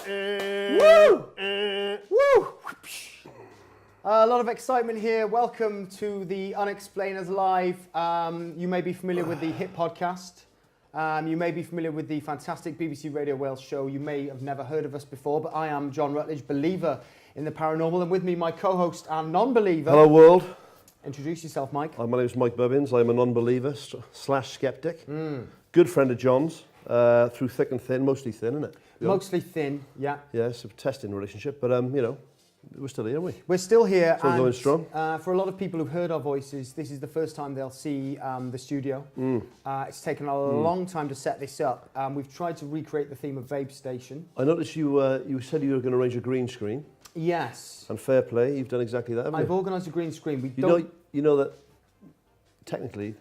Woo! Woo! A lot of excitement here. Welcome to the Unexplainers Live. You may be familiar with the hit podcast. You may be familiar with the fantastic BBC Radio Wales show. You may have never heard of us before, but I am John Rutledge, believer in the paranormal, and with me, my co-host and non-believer. Hello, world. Introduce yourself, Mike. My name is Mike Bubbins. I'm a non-believer slash skeptic. Good friend of John's, through thick and thin, mostly thin, isn't it? Mostly thin, yeah. Yeah, it's a testing relationship, but you know, we're still here, aren't we? We're still here. Still going strong. For a lot of people who've heard our voices, this is the first time they'll see the studio. It's taken a long time to set this up. We've tried to recreate the theme of Vape Station. I noticed you said you were going to arrange a green screen. Yes. And fair play, you've done exactly that, haven't I've you? organised a green screen. You know that technically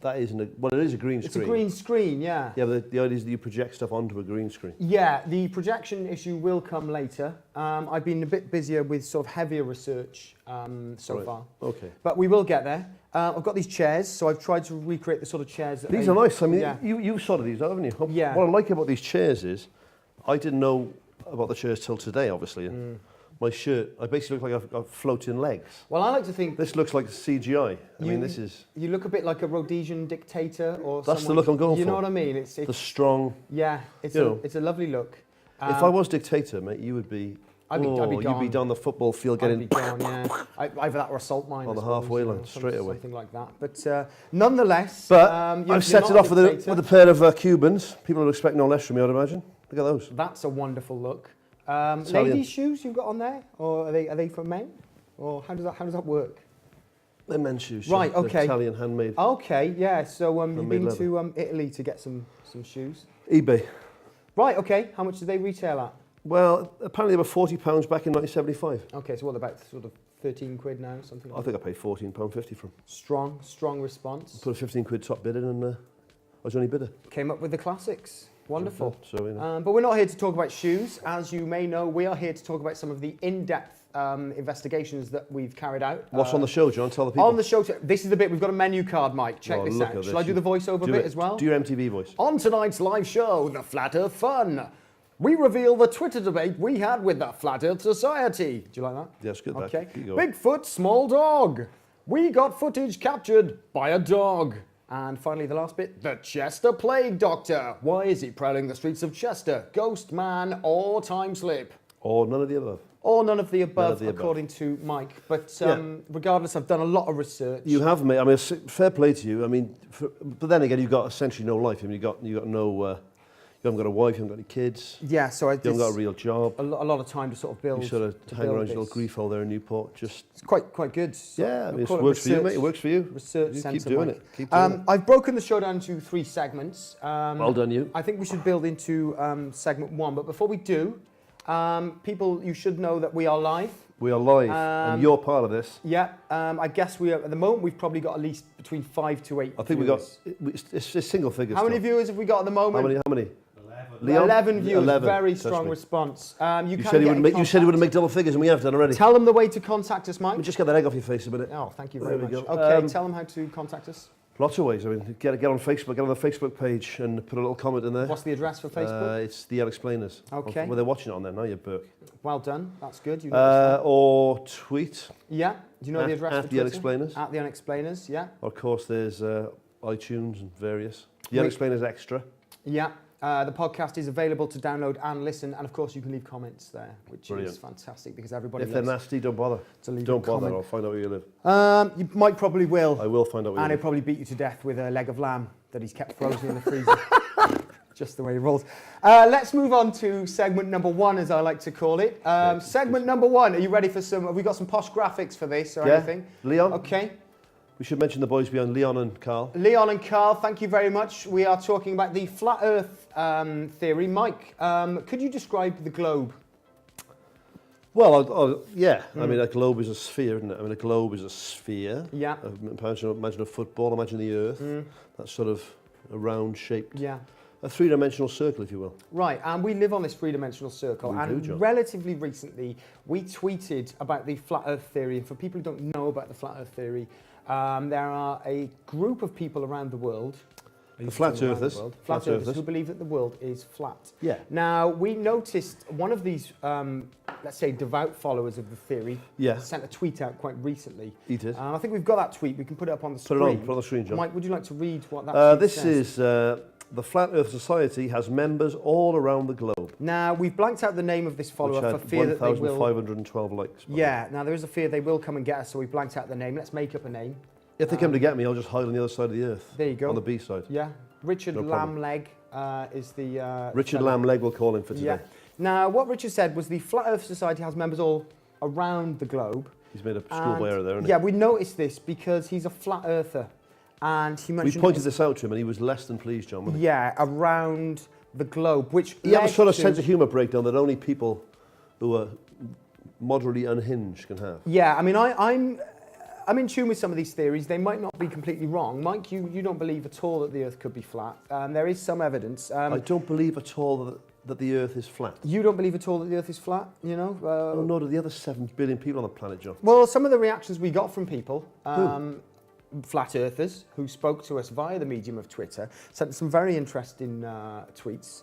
that isn't it is a green screen. It's a green screen, yeah. Yeah, but the idea is that you project stuff onto a green screen. Yeah, the projection issue will come later. I've been a bit busier with sort of heavier research so far. Okay. But we will get there. I've got these chairs, so I've tried to recreate the sort of chairs that These are nice. I mean, yeah. you sorted these out, haven't you? Yeah. What I like about these chairs is, I didn't know about the chairs till today, obviously. My shirt, I basically look like I've got floating legs. Well, I like to think... This looks like CGI. I mean, this is... You look a bit like a Rhodesian dictator or That's someone, the look I'm going for. You know what I mean? It's the strong... Yeah, it's a lovely look. If I was dictator, mate, you would be... I'd be gone. You'd be down the football field getting... I'd be gone, yeah. Either that or assault mine. On the halfway line, straight away. Something like that. But nonetheless... But I've set it off with a pair of Cubans. People would expect no less from me, I'd imagine. Look at those. That's a wonderful look. Ladies' shoes you've got on there, or are they for men, or how does that work? They're men's shoes. Right. They're Okay. Italian handmade. Okay. Yeah. So you've been leather. to Italy to get some shoes. eBay. Right. Okay. How much do they retail at? Well, apparently they were £40 back in 1975. Okay. So what about sort of 13 quid now, something? I think I paid £14.50 for them. Strong response. Put a 15 quid top bid in, and I was the only bidder. Came up with the classics. Wonderful. So, you know. But we're not here to talk about shoes. As you may know, we are here to talk about some of the in-depth investigations that we've carried out. What's on the show, John? Tell the people. On the show, this is the bit, we've got a menu card, Mike. Check this look out. at Shall this. I do the voiceover bit as well? Do your MTV voice. On tonight's live show, The Flat Earth Fun, we reveal the Twitter debate we had with the Flat Earth Society. Do you like that? Yes, good. Okay. Keep going. Bigfoot, small dog. We got footage captured by a dog. And finally, the last bit, the Chester Plague Doctor. Why is he prowling the streets of Chester? Ghost man or time slip? Or none of the above. Or none of the above, according to Mike. But regardless, I've done a lot of research. You have, mate. I mean, fair play to you. I mean, but then again, you've got essentially no life. I mean, you got no. You haven't got a wife. You haven't got any kids. Yeah, so you haven't got a real job. A lot of time to sort of build. You sort of hang around your little grief hole there in Newport. It's quite good. So yeah, I mean, it works for you, mate. It works for you. Research you centre, keep doing Mike. it. Keep doing it. I've broken the show down into 3 segments. Well done, you. I think we should build into segment 1. But before we do, people, you should know that we are live. We are live, and you're part of this. Yeah, I guess we are, at the moment, we've probably got at least between 5 to 8 I think viewers. it's single figures. How many viewers have we got at the moment? How many? 11 viewers. 11. Very strong response. You said you wouldn't make double figures, and we have done already. Tell them the way to contact us, Mike. Just get that egg off your face a minute. Oh, thank you very much. Go. Okay, tell them how to contact us. Lots of ways. I mean, get on Facebook, get on the Facebook page, and put a little comment in there. What's the address for Facebook? It's the Unexplainers. Okay. Well, they're watching it on there now, you Burke. Well done. That's good. You or tweet. Yeah. Do you know the address at for the Twitter? Unexplainers. At the Unexplainers. Yeah. Of course, there's iTunes and various. The Unexplainers Extra. Yeah. The podcast is available to download and listen, and of course you can leave comments there, which is fantastic because everybody. If they're nasty, don't bother. Don't bother. I'll find out where you live. You might probably will. I will find out where you live. And he'll probably beat you to death with a leg of lamb that he's kept frozen in the freezer. Just the way he rolls. Let's move on to segment number 1, as I like to call it. Segment number 1. Are you ready for some? Have we got some posh graphics for this or anything? Leon. Okay. We should mention the boys behind Leon and Carl. Leon and Carl, thank you very much. We are talking about the flat Earth theory. Mike, could you describe the globe? Well, yeah. I mean, a globe is a sphere, isn't it? I mean, a globe is a sphere. Yeah. Imagine a football. Imagine the Earth. That's sort of a round-shaped. Yeah. A three-dimensional circle, if you will. Right, and we live on this three-dimensional circle. We do, relatively recently, we tweeted about the flat Earth theory. And for people who don't know about the flat Earth theory, there are a group of people around the world The flat earthers. Flat earthers who believe that the world is flat. Yeah. Now, we noticed one of these, let's say, devout followers of the theory sent a tweet out quite recently. He did. I think we've got that tweet. We can put it up on the screen. Put it on the screen, John. Mike, would you like to read what that tweet says? This is... the Flat Earth Society has members all around the globe. Now, we've blanked out the name of this follower for fear that they will... 1,512 likes. Yeah, now there is a fear they will come and get us, so we've blanked out the name. Let's make up a name. If they come to get me, I'll just hide on the other side of the earth. There you go. On the B side. Yeah. Richard Lamleg is the... Richard Lamleg, we'll call him for today. Yeah. Now, what Richard said was the Flat Earth Society has members all around the globe. He's made a schoolboy error there, hasn't he? Yeah, we noticed this because he's a flat earther. And he mentioned... We pointed this out to him and he was less than pleased, John, wasn't he? Yeah, around the globe, which... He had a sort of sense of humour breakdown that only people who are moderately unhinged can have. Yeah, I mean, I'm in tune with some of these theories. They might not be completely wrong. Mike, you don't believe at all that the Earth could be flat. There is some evidence. I don't believe at all that the Earth is flat. You don't believe at all that the Earth is flat, you know? Well, nor do the other 7 billion people on the planet, John. Well, some of the reactions we got from people... flat earthers who spoke to us via the medium of Twitter, sent some very interesting tweets.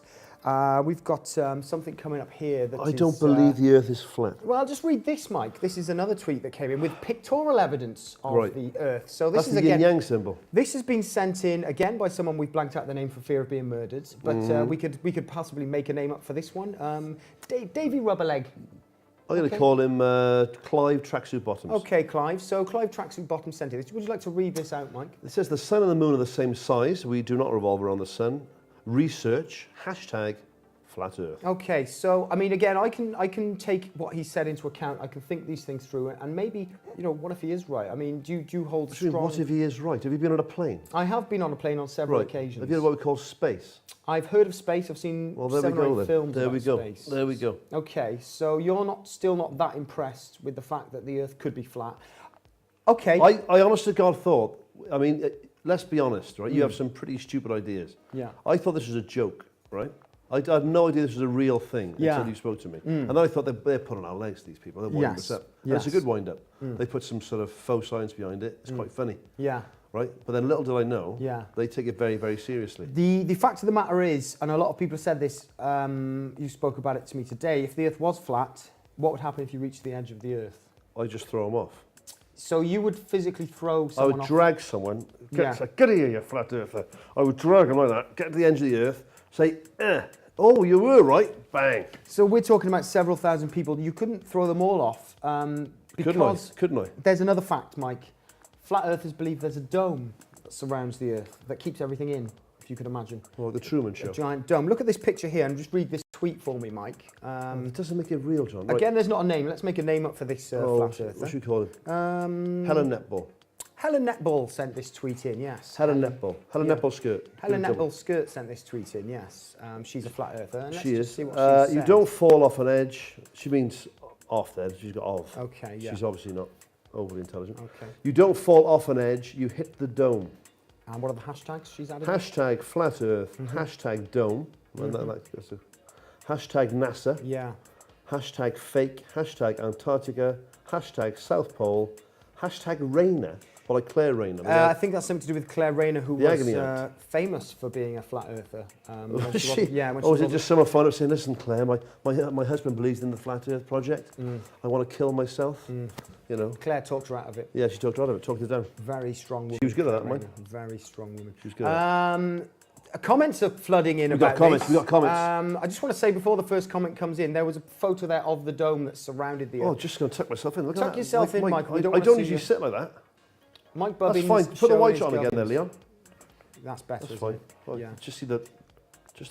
We've got something coming up here that I don't believe the Earth is flat. Well, just read this, Mike. This is another tweet that came in with pictorial evidence of the Earth. So this That's is the again yin-yang symbol. This has been sent in again by someone we've blanked out the name for fear of being murdered, but we could possibly make a name up for this one. Davy Rubberleg. I'm going to call him Clive Tracksuit Bottoms. Okay, Clive. So Clive Tracksuit Bottoms sent it. Would you like to read this out, Mike? It says the sun and the moon are the same size. We do not revolve around the sun. Research, hashtag flat earth. Okay, so I mean, again, I can take what he said into account. I can think these things through, and maybe, you know, what if he is right? I mean, do you hold strong... What if he is right? Have you been on a plane? I have been on a plane on several occasions. Have you heard what we call space? I've heard of space. I've seen 7 or 8 films about space. There we go. Okay, so you're still not that impressed with the fact that the Earth could be flat. Okay. I honest to God thought, I mean, let's be honest, right? You have some pretty stupid ideas. Yeah. I thought this was a joke, right? I had no idea this was a real thing until you spoke to me. And then I thought they're putting our legs, these people. They're winding us up. It's a good wind up. They put some sort of faux science behind it. It's quite funny. Yeah. Right? But then little did I know, they take it very, very seriously. The fact of the matter is, and a lot of people have said this, you spoke about it to me today, if the Earth was flat, what would happen if you reached the edge of the Earth? I'd just throw them off. So you would physically throw someone off? I would drag someone, get here, you flat earther. I would drag them like that, get to the edge of the Earth, say, oh, you were right, bang. So we're talking about several thousand people. You couldn't throw them all off because... Couldn't I? There's another fact, Mike. Flat earthers believe there's a dome that surrounds the Earth that keeps everything in, if you could imagine. Well, the Truman Show. A giant dome. Look at this picture here and just read this tweet for me, Mike. It doesn't make it real, John. Again, there's not a name. Let's make a name up for this flat earther. What should we call him? Helen Netball. Helen Netball sent this tweet in, yes. Helen Netball. Helen Netball skirt. Helen Netball skirt sent this tweet in, yes. She's a flat earther. And she is. See what she you don't fall off an edge. She means off there. She's got of. Okay, yeah. She's obviously not overly intelligent. Okay. You don't fall off an edge. You hit the dome. And what are the hashtags she's added? Hashtag flat earth. Hashtag dome. Hashtag NASA. Yeah. Hashtag fake. Hashtag Antarctica. Hashtag South Pole. Hashtag Rayner. Or like Claire Rayner. I think that's something to do with Claire Rayner, who was famous for being a flat earther. Was she? Yeah. Or was it just someone found out saying, listen, Claire, my husband believes in the Flat Earth Project. I want to kill myself. You know. Claire talked her out of it. Yeah, she talked her out of it, talked it down. Very strong woman. She was good at that, Mike. Very strong woman. She was good at that. Comments are flooding in about this. We've got comments. I just want to say, before the first comment comes in, there was a photo there of the dome that surrounded the Earth. Oh, just going to tuck myself in. Look tuck at that. yourself in, Mike. I don't usually sit like that. Mike Bubbins. That's fine. Put the white on again there, Leon. That's better. That's fine. Well, yeah. Just see the...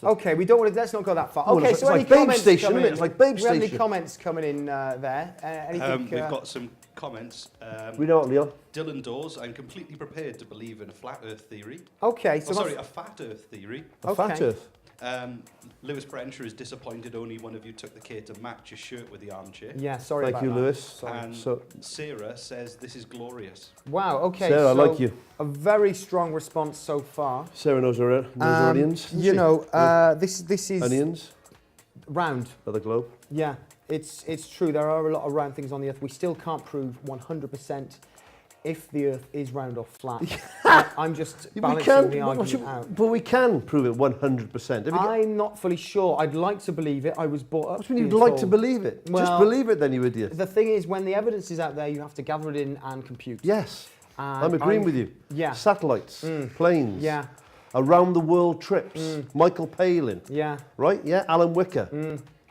Okay, we don't want to. Let's not go that far. Oh, okay, it's so like any Babe comments Station, coming isn't it? It's like Babe we have any Station. comments coming in there? Anything? We've got some comments. We know it, Leon. Dylan Dawes, I'm completely prepared to believe in a flat Earth theory. Okay, so a fat Earth theory. A fat Earth. Lewis Brencher is disappointed only one of you took the care to match your shirt with the armchair. Yeah, sorry Thank about you, that. Lewis. Sorry. And So- Sarah says this is glorious. Wow, okay. Sarah, I so like you. A very strong response so far. Sarah knows her onions. You know, this is Onions round. of the globe. Yeah, it's true. There are a lot of round things on the Earth. We still can't prove 100% if the Earth is round or flat. I'm just We balancing can, the argument out. but we can prove it 100%. I'm not fully sure. I'd like to believe it. I was brought up. What do you mean you'd like to believe it? Well, just believe it then, you idiot. The thing is, when the evidence is out there, you have to gather it in and compute. Yes, And I'm agreeing with you. Yeah. Satellites, planes, Yeah. around the world trips, Michael Palin, Yeah. right? Yeah, Alan Wicker.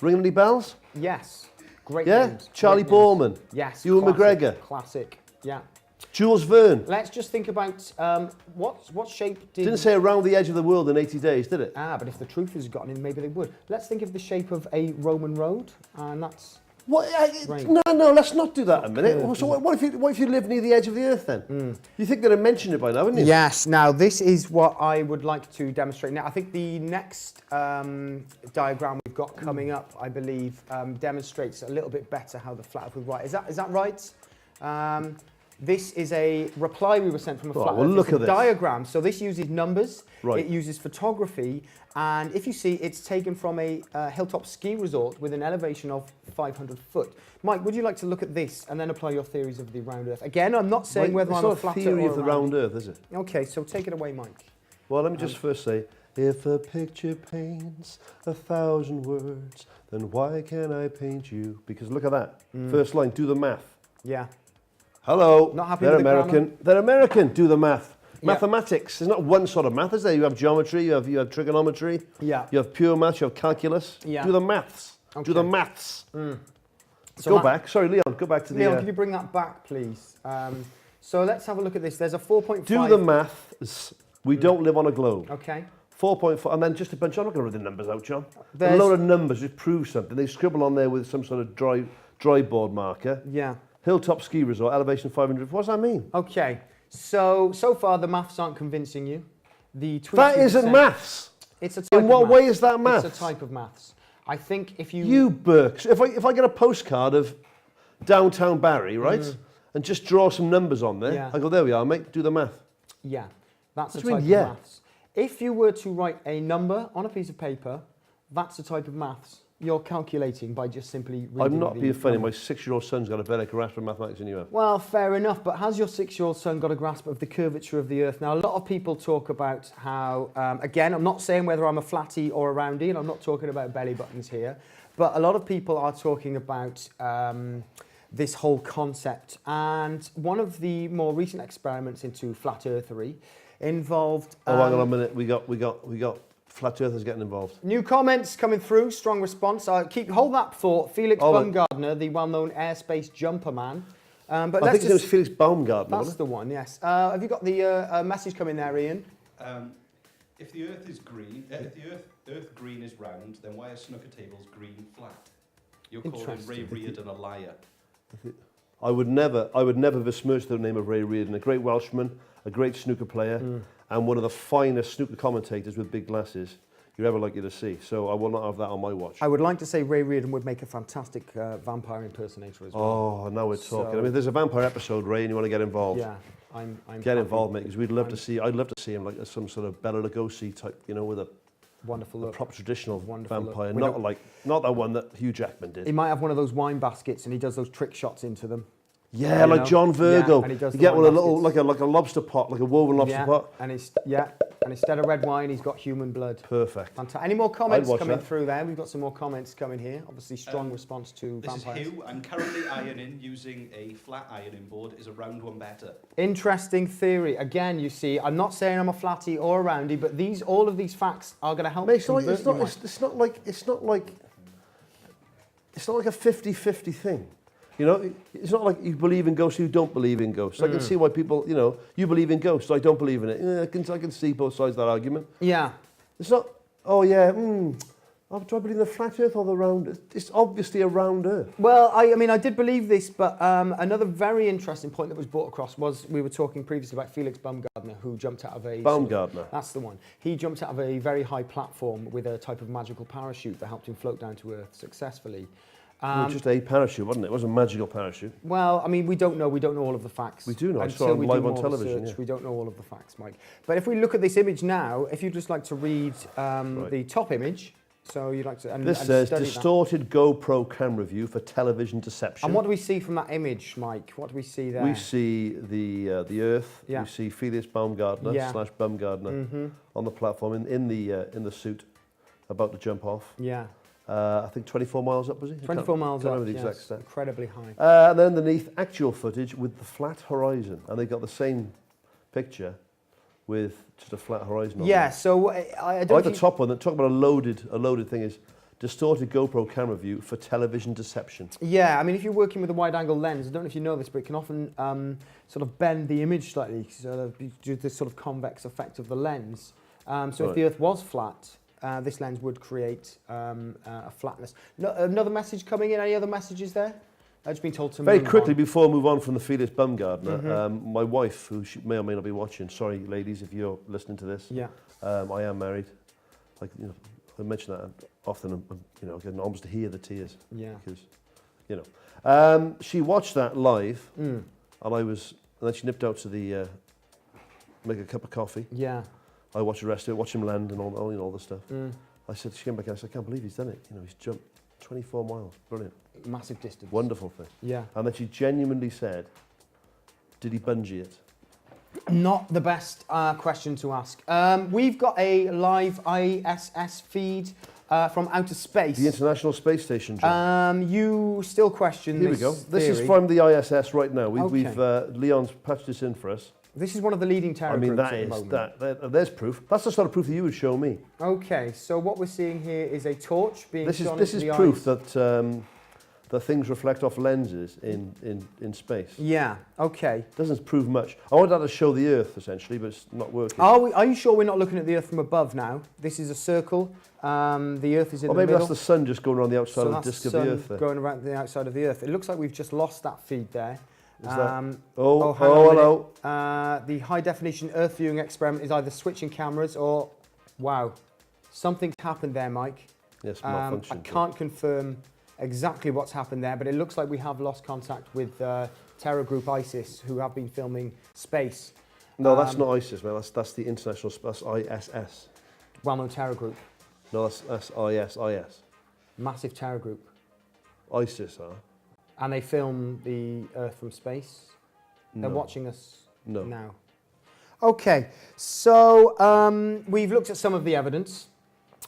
Ringing any bells? Yes. Great Yeah, names. Charlie Great names. Borman. Yes. Ewan classic, McGregor. Classic. Yeah. Jules Verne. Let's just think about what shape did... Didn't say around the edge of the world in 80 days, did it? But if the truth has gotten in, maybe they would. Let's think of the shape of a Roman road, and that's... What? Right. No, let's not do that a minute. curved, So what if you live near the edge of the Earth then? You think they'd have mentioned it by now, wouldn't you? Yes. Now, this is what I would like to demonstrate. Now, I think the next diagram we've got coming up, I believe, demonstrates a little bit better how the flat Earth would work. Is that right? This is a reply we were sent from a flat Earth. Well, look it's at a this. diagram. So this uses numbers. Right. It uses photography. And if you see, it's taken from a hilltop ski resort with an elevation of 500 foot. Mike, would you like to look at this and then apply your theories of the round Earth? Again, I'm not saying whether I'm a flat Earth It's not a theory or of the a round Earth, is it? Okay, so take it away, Mike. Well, let me just first say, if a picture paints 1,000 words, then why can't I paint you? Because look at that. First line, do the math. Yeah. Hello. Not happy They're with the American. grammar? They're American. Do the math. Yeah. Mathematics. There's not one sort of math, is there? You have geometry, you have trigonometry, Yeah. you have pure maths, you have calculus. Yeah. Do the maths. Okay. Do the maths. So Go Matt- back. Sorry, Leon. Go back to the. Neil, can you bring that back, please? So let's have a look at this. There's a 4.5. Do the maths. We don't live on a globe. Okay. 4.4, and then just a bunch. I'm not going to read the numbers out, John. A There's- load of numbers just prove something. They scribble on there with some sort of dry board marker. Yeah. Hilltop ski resort, elevation 500. What does that mean? Okay. So far the maths aren't convincing you. The That isn't 22%. maths. It's a type In of what maths. way is that maths? It's a type of maths. I think if you... You Burks. If I get a postcard of downtown Barry, right, and just draw some numbers on there, Yeah. I go, there we are, mate. Do the math. Yeah. That's a What do you type mean, of yeah? maths. If you were to write a number on a piece of paper, that's a type of maths. You're calculating by just simply reading I'm not the being funny. number. My 6-year-old son's got a better grasp of mathematics than you have. Well, fair enough, but has your 6-year-old son got a grasp of the curvature of the Earth? Now, a lot of people talk about how, again, I'm not saying whether I'm a flatty or a roundy, and I'm not talking about belly buttons here, but a lot of people are talking about this whole concept. And one of the more recent experiments into flat earthery involved... Oh, hang on a minute. We got flat earthers getting involved. New comments coming through, strong response. Hold that thought. Felix Baumgartner, the well-known airspace jumper man. But I think it was Felix Baumgartner. That's the one, yes. Have you got the message coming there, Ian? If the Earth is green, if the Earth green is round, then why are snooker tables green flat? You're calling Ray Reardon a liar. I would never besmirch the name of Ray Reardon, a great Welshman, a great snooker player, and one of the finest snooker commentators with big glasses you're ever likely to see. So I will not have that on my watch. I would like to say Ray Reardon would make a fantastic vampire impersonator as well. Oh, now we're talking. I mean, if there's a vampire episode, Ray, and you want to get involved. Yeah, I'm Get involved, mate, because we'd love to see. I'd love to see him like as some sort of Bela Lugosi type, you know, with a wonderful look. proper traditional Wonderful vampire, look. not that one that Hugh Jackman did. He might have one of those wine baskets, and he does those trick shots into them. Yeah, like John Virgo. Yeah, and he does you the get wine one a little baskets. like a lobster pot, like a woven lobster pot. And instead of red wine, he's got human blood. Perfect. Fantastic. Any more comments watch coming that. through there? We've got some more comments coming here. Obviously, strong response to This vampires. is Hugh. I'm currently ironing using a flat ironing board. Is a round one better? Interesting theory. Again, you see, I'm not saying I'm a flatty or a roundy, but all of these facts are going to help. Mate, it's convert you, Mike. not like a 50-50 thing. You know, it's not like you believe in ghosts, you don't believe in ghosts. I can see why people, you know, you believe in ghosts, I don't believe in it. Yeah, I can see both sides of that argument. Yeah. It's not, oh yeah, do I believe in the flat earth or the round earth? It's obviously a round earth. Well, I mean, I did believe this, but another very interesting point that was brought across was we were talking previously about Felix Baumgartner, who jumped out of a... Baumgartner. That's the one. He jumped out of a very high platform with a type of magical parachute that helped him float down to Earth successfully. Well, just a parachute, wasn't it? It was a magical parachute. Well, I mean, we don't know all of the facts. We do know. I Until saw it we live do on more television. research, Yeah. we don't know all of the facts, Mike. But if we look at this image now, if you'd just like to read the top image, So you'd like to... This says distorted GoPro camera view for television deception. And what do we see from that image, Mike? What do we see there? We see the Earth. Yeah. We see Felix Baumgartner Yeah. / Baumgartner on the platform in the suit, about to jump off. Yeah. I think 24 miles up, was he? 24 miles can't up, remember the exact yes. step. Incredibly high. And then underneath, actual footage with the flat horizon. And they got the same picture with just a flat horizon on Yeah, it. so I I don't like the think... top one. Talk about a loaded thing is distorted GoPro camera view for television deception. Yeah, I mean, if you're working with a wide-angle lens, I don't know if you know this, but it can often sort of bend the image slightly due to this sort of convex effect of the lens. So if the Earth was flat, this lens would create a flatness. Another message coming in? Any other messages there? I've just been told to Very move quickly, on. before I move on from the Felix Baumgartner, my wife, who she may or may not be watching, sorry ladies if you're listening to this, Yeah. I am married. Like, you know, I mention that often, you know, I can almost hear the tears. Yeah. Because, you know. She watched that live, and then she nipped out to the, make a cup of coffee. Yeah. I watched the rest of it, watch him land and all, you know, all the stuff. I said, she came back and I said, I can't believe he's done it. You know, he's jumped 24 miles. Brilliant. Massive distance. Wonderful thing. Yeah. And then she genuinely said, did he bungee it? Not the best question to ask. We've got a live ISS feed from outer space. The International Space Station, John. You still question Here this we go. This is theory. from the ISS right now. We've Okay. Leon's patched this in for us. This is one of the leading terror I mean, groups that at the is, moment. there's proof. That's the sort of proof that you would show me. Okay, so what we're seeing here is a torch being shone This into is the proof ice. that things reflect off lenses in space. Yeah, okay. Doesn't prove much. I wanted that to show the Earth, essentially, but it's not working. Are you sure we're not looking at the Earth from above now? This is a circle. The Earth is in Or the maybe middle. that's the sun just going around the outside So of the that's disk of the the sun Earth there. going around the outside of the Earth. It looks like we've just lost that feed there. Is that- hang oh, on a hello. minute. The high-definition Earth viewing experiment is either switching cameras or... Wow. Something's happened there, Mike. Yes, I malfunction. can't confirm exactly what's happened there, but it looks like we have lost contact with terror group ISIS, who have been filming space. No, that's not ISIS, man. That's the International, that's ISS. Well-known terror group. No, that's IS. Massive terror group. ISIS, huh? And they film the Earth from space. They're No. watching us No. now. Okay, so we've looked at some of the evidence.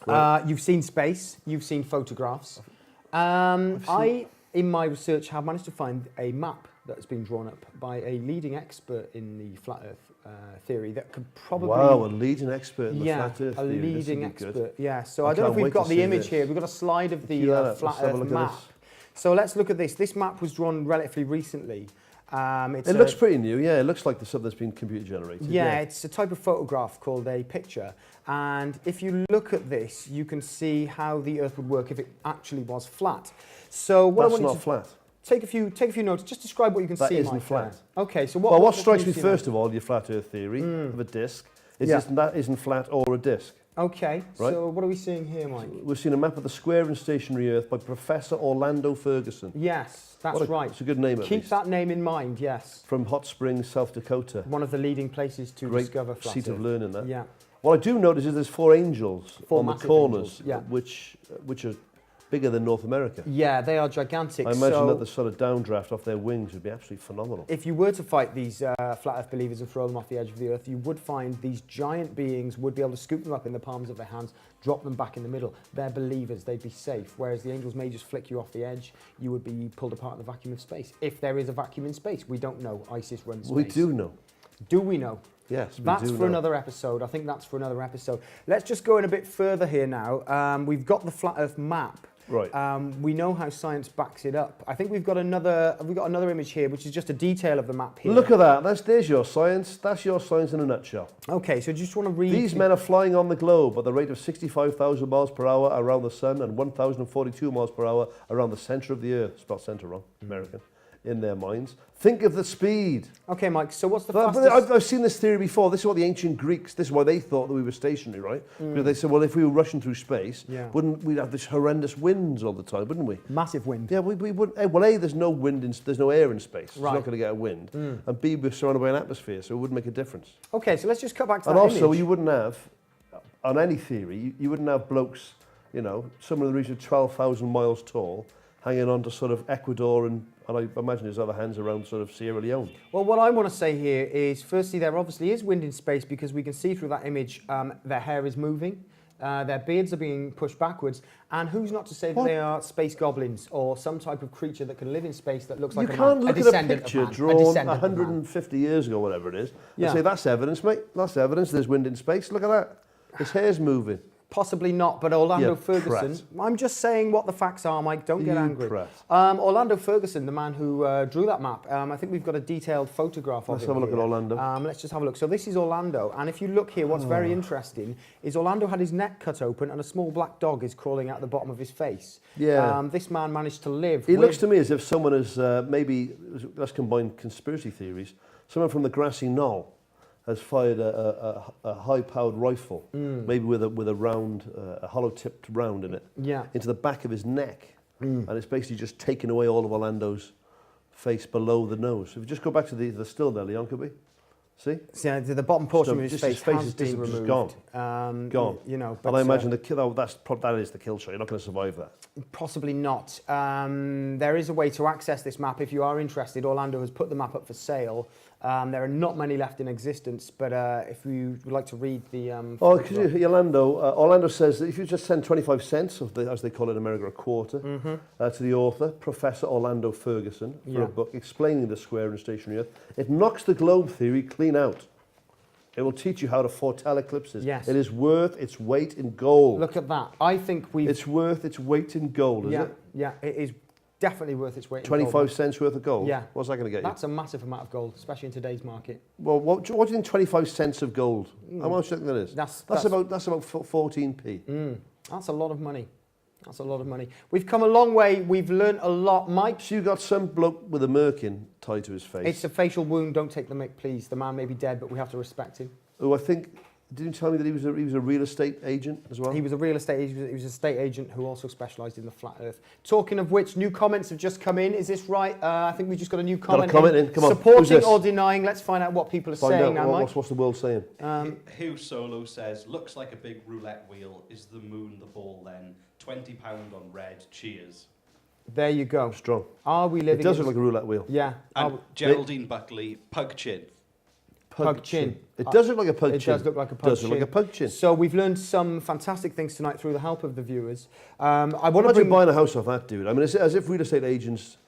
Right. You've seen space. You've seen photographs. In my research, have managed to find a map that's been drawn up by a leading expert in the flat Earth theory that could probably... Wow, a leading expert in the yeah, flat Earth a theory. This leading would be good. expert. Yeah, so I I don't know if can't we've wait got to the see image this. here. We've got a slide of Cue the that up. flat Let's have a Earth look at map. this. So let's look at this. This map was drawn relatively recently. It looks pretty new, yeah. It looks like the stuff that's been computer generated. Yeah, it's a type of photograph called a picture. And if you look at this, you can see how the Earth would work if it actually was flat. So what That's I want not you to flat. take a few notes. Just describe what you can That see. isn't Mike, flat. there. Okay, so What what strikes can me you see first now? of all, your flat Earth theory of a disk, is Yeah. that isn't flat or a disk. Okay, Right. so what are we seeing here, Mike? We've seen a map of the square and stationary Earth by Professor Orlando Ferguson. Yes, that's right. It's a good name, at Keep least. that name in mind. Yes, From Hot Springs, South Dakota. one of the leading places to Great discover flat seat Earth. of learning, that. Yeah. What I do notice is there's 4 angels Four on the massive corners, angels, yeah. which are bigger than North America. Yeah, they are gigantic. I imagine so that the sort of downdraft off their wings would be absolutely phenomenal. if you were to fight these flat Earth believers and throw them off the edge of the Earth, you would find these giant beings would be able to scoop them up in the palms of their hands, drop them back in the middle. They're believers, they'd be safe. Whereas the angels may just flick you off the edge, you would be pulled apart in the vacuum of space. If there is a vacuum in space, we don't know. ISIS runs space. We do know. Do we know? Yes, we That's do for know. another episode. I think that's for another episode. Let's just go in a bit further here now. We've got the flat Earth map. Right. We know how science backs it up. I think we've got another image here, which is just a detail of the map here. Look at that. There's your science. That's your science in a nutshell. Okay, so just want to read. These men are flying on the globe at the rate of 65,000 miles per hour around the sun and 1,042 miles per hour around the centre of the Earth. Spelled centre wrong, American, in their minds. Think of the speed. Okay, Mike. So what's the But fastest? I've seen this theory before. This is what the ancient Greeks, this is why they thought that we were stationary, right? Because they said, well, if we were rushing through space, Yeah. wouldn't we have this horrendous winds all the time, wouldn't we? Massive wind. Yeah, we wouldn't. Well, A, there's no wind, there's no air in space. So Right. you're not going to get a wind. And B, we're surrounded by an atmosphere, so it wouldn't make a difference. Okay, so let's just cut back to And that also, image. you wouldn't have, on any theory, you wouldn't have blokes you know, somewhere in the region of 12,000 miles tall, hanging on to sort of Ecuador and I imagine his other hands around sort of Sierra Leone. Well, what I want to say here is, firstly, there obviously is wind in space because we can see through that image their hair is moving, their beards are being pushed backwards, and who's not to say that they are space goblins or some type of creature that can live in space that looks like you a can't man, look a at a descendant picture of man, drawn a descendant of man. 150 years ago, whatever it is, Yeah. and say, that's evidence, mate. That's evidence. There's wind in space. Look at that. His hair's moving. Possibly not, but Orlando Yeah, Ferguson. prat. I'm just saying what the facts are, Mike. Don't get You angry. prat. Orlando Ferguson, the man who drew that map. I think we've got a detailed photograph of Let's him have a look here. at Orlando. Let's just have a look. So this is Orlando, and if you look here, what's very interesting is Orlando had his neck cut open, and a small black dog is crawling out the bottom of his face. Yeah. This man managed to live. It looks to me as if someone has maybe, let's combine conspiracy theories, someone from the grassy knoll has fired a high-powered rifle, maybe with a round, a hollow-tipped round in it, into the back of his neck, and it's basically just taken away all of Orlando's face below the nose. If you just go back to the still there, Leon, could we? See? So the bottom portion So of his just face his has face is been just removed. gone. You know, And but, I imagine that is the kill shot. You're not going to survive that. possibly not. There is a way to access this map if you are interested. Orlando has put the map up for sale. There are not many left in existence, but if you would like to read the... Orlando says that if you just send 25 cents, as they call it in America, a quarter, to the author, Professor Orlando Ferguson, for a book explaining the square and stationary Earth, it knocks the globe theory clean out. It will teach you how to foretell eclipses. Yes. It is worth its weight in gold. Look at that. I think we've... It's worth its weight in gold, is it? Yeah, it is definitely worth its weight in 25 gold. cents worth of gold? Yeah. What's that going to get you? That's a massive amount of gold, especially in today's market. Well, what do you think 25 cents of gold? How much do you think that is? That's about 14p. That's a lot of money. That's a lot of money. We've come a long way. We've learnt a lot. Mike? So you got some bloke with a merkin tied to his face. It's a facial wound. Don't take the mick, please. The man may be dead, but we have to respect him. Who I think, didn't you tell me that he was a real estate agent as well? He was a real estate agent. He was a estate agent who also specialised in the flat earth. Talking of which, new comments have just come in. Is this right? I think we just got a new comment, Come on. Who's Supporting this? or denying. Let's find out what people are saying now, Mike. What's the world saying? Who Solo says, looks like a big roulette wheel. Is the moon the ball then? £20 on red. Cheers. There you go. Strong. Are we living... It does look like a roulette wheel. Yeah. And Geraldine Buckley, pug chin. Pug chin. It does look like a pug chin. It does look like a pug chin. Does look like a pug chin. So we've learned some fantastic things tonight through the help of the viewers. I want to Imagine bring... buying a house off that dude. I mean, it's as if real estate agents,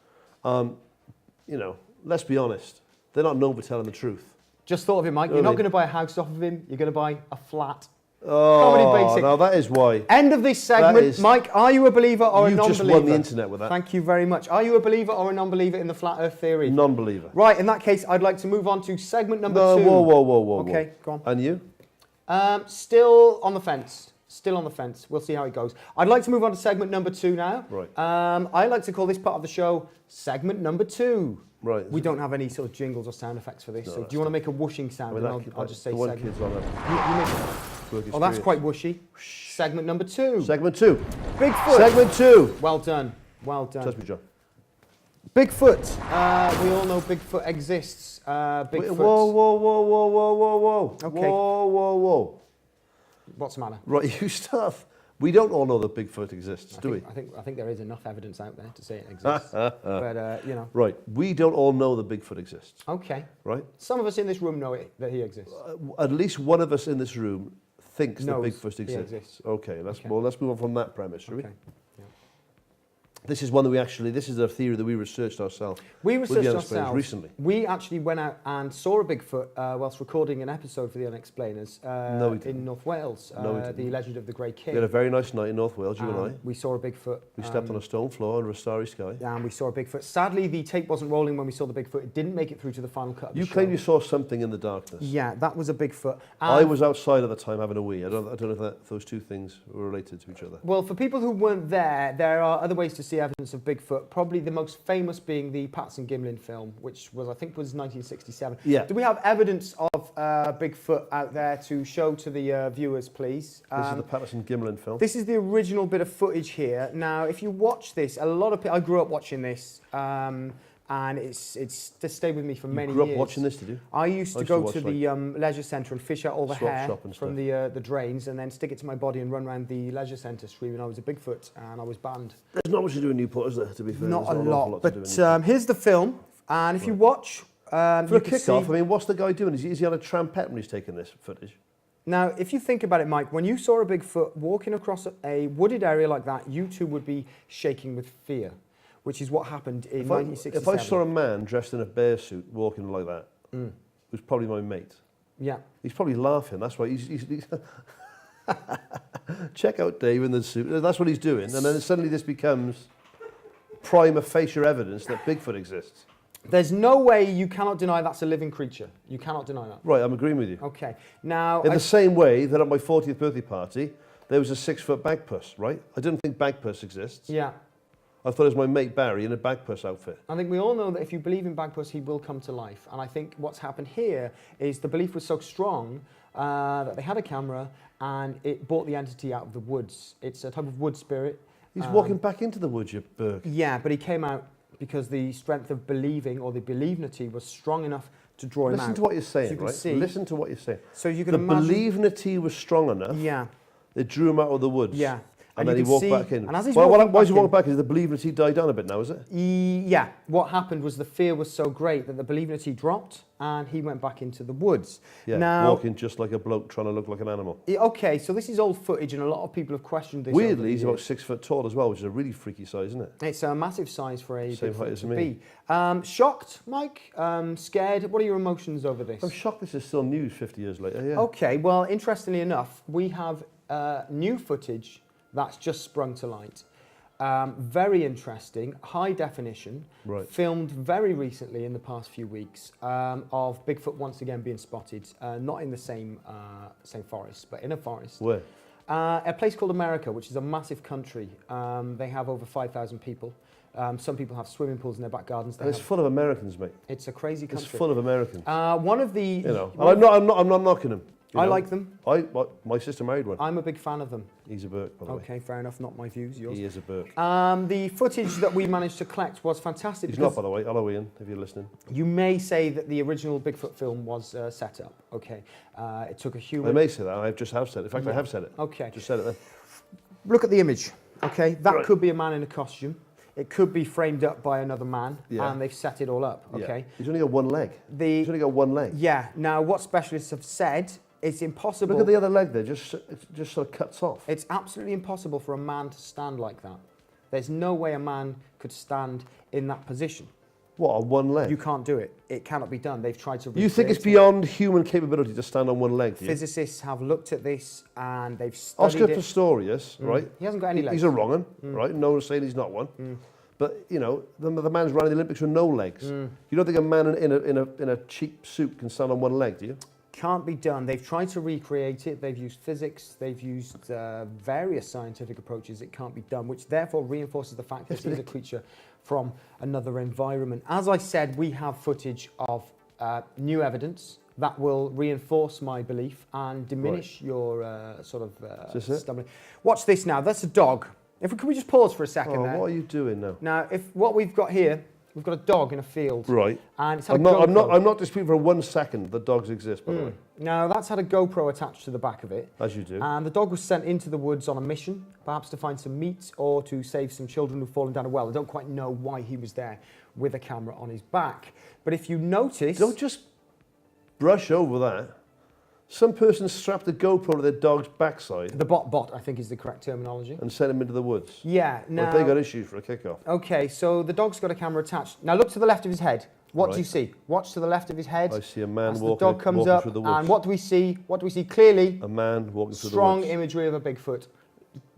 let's be honest, they're not known for telling the truth. Just thought of it, Mike. You're not going to buy a house off of him. You're going to buy a flat. Oh, Comedy Basic. now that is why. End of this segment. Mike, are you a believer or a non-believer? You've just won the internet with that. Thank you very much. Are you a believer or a non-believer in the flat earth theory? Non-believer. Right, in that case, I'd like to move on to segment number 2. Whoa. Okay, go on. And you? Still on the fence. Still on the fence. We'll see how it goes. I'd like to move on to segment number 2 now. Right. I like to call this part of the show segment number 2. Right. We don't have any sort of jingles or sound effects for this, so do you want to make a whooshing sound? I mean, And I'll just say the one segment. kid's on it. Oh, that's quite whooshy. Segment number 2. Segment 2. Bigfoot. Segment 2. Well done. Well done. Touch me, John. Bigfoot. We all know Bigfoot exists. Bigfoot. Whoa. Okay. Whoa. What's the matter? Right, you stuff. We don't all know that Bigfoot exists, do we? I think there is enough evidence out there to say it exists. But, Right, we don't all know that Bigfoot exists. Okay. Right? Some of us in this room know that he exists. At least one of us in this room thinks that Knows Bigfoot he exists. exists. Okay, let's move on from that premise, shall we? Okay. Yeah. This is one that this is a theory that we researched ourselves. We researched the ourselves Unexplainers recently. We actually went out and saw a Bigfoot whilst recording an episode for the Unexplainers No, we didn't. in North Wales. No, we didn't. The Legend of the Grey King. We had a very nice night in North Wales, you and I. We saw a Bigfoot. We stepped on a stone floor under a starry sky. And we saw a Bigfoot. Sadly, the tape wasn't rolling when we saw the Bigfoot. It didn't make it through to the final cut of the You show. claim you saw something in the darkness. Yeah, that was a Bigfoot. I was outside at the time having a wee. I don't know if those two things were related to each other. Well, for people who weren't there are other ways to see evidence of Bigfoot. Probably the most famous being the Patterson Gimlin film, which was 1967. Yeah. Do we have evidence of Bigfoot out there to show to the viewers, please? This is the Patterson Gimlin film. This is the original bit of footage here. Now, if you watch this, a lot of people... I grew up watching this. and it's just stayed with me for many grew up years. watching this, did you? I used to go to the leisure centre and fish out all the Swap hair shop and from the drains, and then stick it to my body and run around the leisure centre screaming I was a Bigfoot, and I was banned. There's not much to do in Newport, is there, to be fair? Not There's a an awful lot, to do in but Newport. here's the film, and if you watch... For a you can kick-off, see- I mean, what's the guy doing? Is he on a trampette when he's taking this footage? Now, if you think about it, Mike, when you saw a Bigfoot walking across a wooded area like that, you too would be shaking with fear, which is what happened in 1967. If I saw a man dressed in a bear suit walking like that, it was probably my mate. Yeah. He's probably laughing. That's why he's check out Dave in the suit. That's what he's doing. And then suddenly this becomes prima facie evidence that Bigfoot exists. There's no way you cannot deny that's a living creature. You cannot deny that. Right, I'm agreeing with you. Okay. Now, In the same way that at my 40th birthday party, there was a 6-foot bagpuss, right? I didn't think bagpuss exists. yeah, I thought it was my mate Barry in a bagpuss outfit. I think we all know that if you believe in Bagpuss, he will come to life. And I think what's happened here is the belief was so strong that they had a camera and it brought the entity out of the woods. It's a type of wood spirit. He's walking back into the woods, you berg. Yeah, but he came out because the strength of believing, or the believenity, was strong enough to draw him out. Listen to what you're saying, So you can right? see- Listen to what you're saying. So you can The imagine... believenity was strong enough. Yeah, It drew him out of the woods. yeah. And you then he can walked see- back in. And as he's Why walking is he back walking in- back in? Has the believenity died down a bit now, is it? Yeah, what happened was the fear was so great that the believenity dropped and he went back into the woods. Yeah, Now, walking just like a bloke trying to look like an animal. Okay, so this is old footage and a lot of people have questioned this. over Weirdly, the he's about years. 6 foot tall as well, which is a really freaky size, isn't it? It's a massive size for a Same Bigfoot height as to me. be. Shocked, Mike? Scared? What are your emotions over this? I'm shocked this is still news 50 years later, yeah. Okay, well, interestingly enough, we have new footage that's just sprung to light. Very interesting, high definition, Right. filmed very recently in the past few weeks of Bigfoot once again being spotted, not in the same forest, but in a forest. Where? A place called America, which is a massive country. They have over 5,000 people. Some people have swimming pools in their back gardens. And it's full of Americans, mate. It's a crazy country. It's full of Americans. One of the... You know, and I'm not knocking them. I like them. My sister married one. I'm a big fan of them. He's a Burke, by the way. Okay, fair enough. Not my views, yours. He is a Burke. The footage that we managed to collect was fantastic. He's because not, by the way. Hello, Ian, if you're listening. you may say that the original Bigfoot film was set up. Okay, it took a I human. may say that. I just have said it. In fact, I have said it. Okay, Just said it then. look at the image. Okay, that Right. could be a man in a costume. It could be framed up by another man, Yeah. and they've set it all up. Yeah. Okay, He's only got one leg. He's only got one leg. yeah. Now, what specialists have said, it's impossible. Look at the other leg there. Just sort of cuts off. It's absolutely impossible for a man to stand like that. There's no way a man could stand in that position. What, on one leg? You can't do it. It cannot be done. They've tried to. You think it's recreate it. beyond human capability to stand on one leg, do you? Physicists have looked at this and they've studied Oscar it. Pistorius, right? He hasn't got any legs. He's a wrong un, right? No one's saying he's not one. But, you know, the man's running the Olympics with no legs. You don't think a man in a cheap suit can stand on one leg, do you? Can't be done. They've tried to recreate it. They've used physics. They've used various scientific approaches. It can't be done, which therefore reinforces the fact that Yes, this is a creature from another environment. As I said, we have footage of new evidence that will reinforce my belief and diminish your sort of Is this it? stumbling. Watch this now. That's a dog. Can we just pause for a second Oh, there? what are you doing now? Now, if what we've got here, we've got a dog in a field. Right. And it's had I'm a not, GoPro. I'm not disputing for 1 second that dogs exist, by the way, Now, that's had a GoPro attached to the back of it. as you do. And the dog was sent into the woods on a mission, perhaps to find some meat or to save some children who've fallen down a well. I don't quite know why he was there with a camera on his back. But if you notice... Don't just brush over that. Some person strapped a GoPro to their dog's backside The bot, I think is the correct terminology. and sent him into the woods. Yeah, Well, now... they got issues for a kickoff. Okay, so the dog's got a camera attached. Now look to the left of his head. What do you Right. see? Watch to the left of his head. I see a man As walking, the dog comes walking up, through the woods. and what do we see? What do we see? Clearly, A man walking through strong the woods. imagery of a Bigfoot.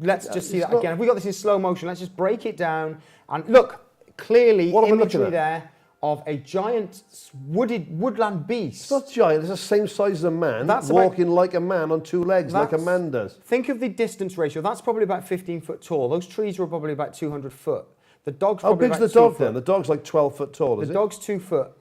Let's just see it's that not- again. If we got this in slow motion, let's just break it down. And look, clearly What are we looking imagery at? there of a giant woodland beast. It's not giant, it's the same size as a man, That's about- walking like a man on two legs, like a That's- man does. Think of the distance ratio. That's probably about 15 foot tall. Those trees were probably about 200 foot. The dog's How probably big's about the dog 2 foot. then? The dog's like 12 foot tall, The is it? dog's 2 foot.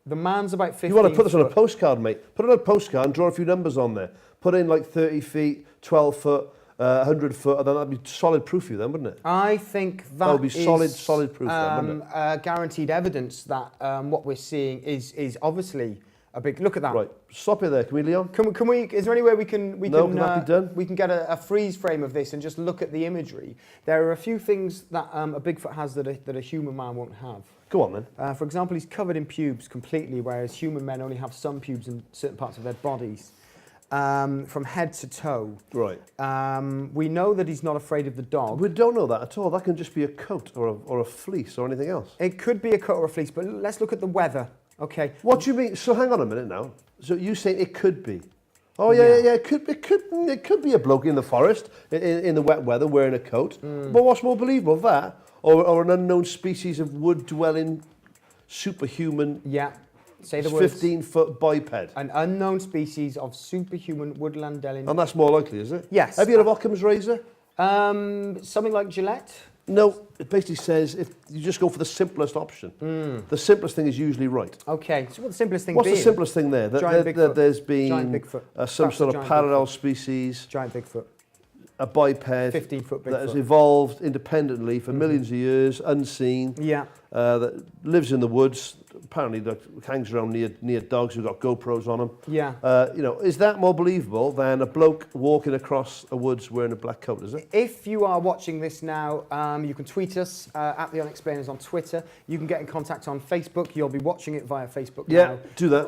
The man's about 15 You want to put this on a foot. postcard, mate. Put it on a postcard and draw a few numbers on there. Put in like 30 feet, 12 foot, 100 foot, then that'd be solid proof for you then, wouldn't it? I think that would be is, solid proof then, wouldn't it? Guaranteed evidence that what we're seeing is obviously a big. Look at that. Right, stop it there, can we, Leon? Can we? Is there any way we can can that be done? we can get a freeze frame of this and just look at the imagery? There are a few things that a Bigfoot has that a human man won't have. Go on then. For example, he's covered in pubes completely, whereas human men only have some pubes in certain parts of their bodies. From head to toe. Right. We know that he's not afraid of the dog. We don't know that at all. That can just be a coat or a fleece or anything else. It could be a coat or a fleece, but let's look at the weather. Okay. What do you mean? So hang on a minute now. So you say it could be? Oh yeah. It could be a bloke in the forest in the wet weather wearing a coat. But what's more believable, that or an unknown species of wood-dwelling superhuman? Yeah. Say the words. 15-foot biped. An unknown species of superhuman woodland dwelling. And that's more likely, is it? Yes. Have you heard of Occam's razor? Something like Gillette. No, it basically says if you just go for the simplest option, the simplest thing is usually right. Okay, so what's the simplest thing What's being? the simplest thing there? That there's been Giant Bigfoot. some sort of parallel species, Giant Bigfoot. a biped 15-foot Bigfoot. that has evolved independently for millions of years, unseen, Yeah. that lives in the woods, apparently that hangs around near dogs who've got GoPros on them. Yeah. Is that more believable than a bloke walking across a woods wearing a black coat, is it? If you are watching this now, you can tweet us at the Unexplainers on Twitter. You can get in contact on Facebook. You'll be watching it via Facebook now. Yeah, do that.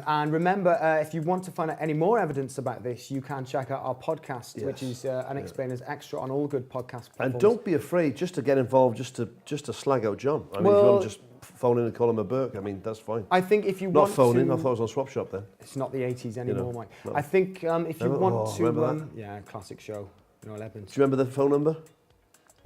And remember, if you want to find out any more evidence about this, you can check out our podcast, which is Unexplainers Extra on all good podcast platforms. And don't be afraid just to get involved, just to slag out John. I mean, if you want to just phone in and call him a Burke, I mean, that's fine. I think if you Not want phone to... in, I thought it was on Swap Shop then. It's not the 80s anymore, Mike. no. I think if you want to... remember that? Yeah, classic show. 11s. Do you remember the phone number?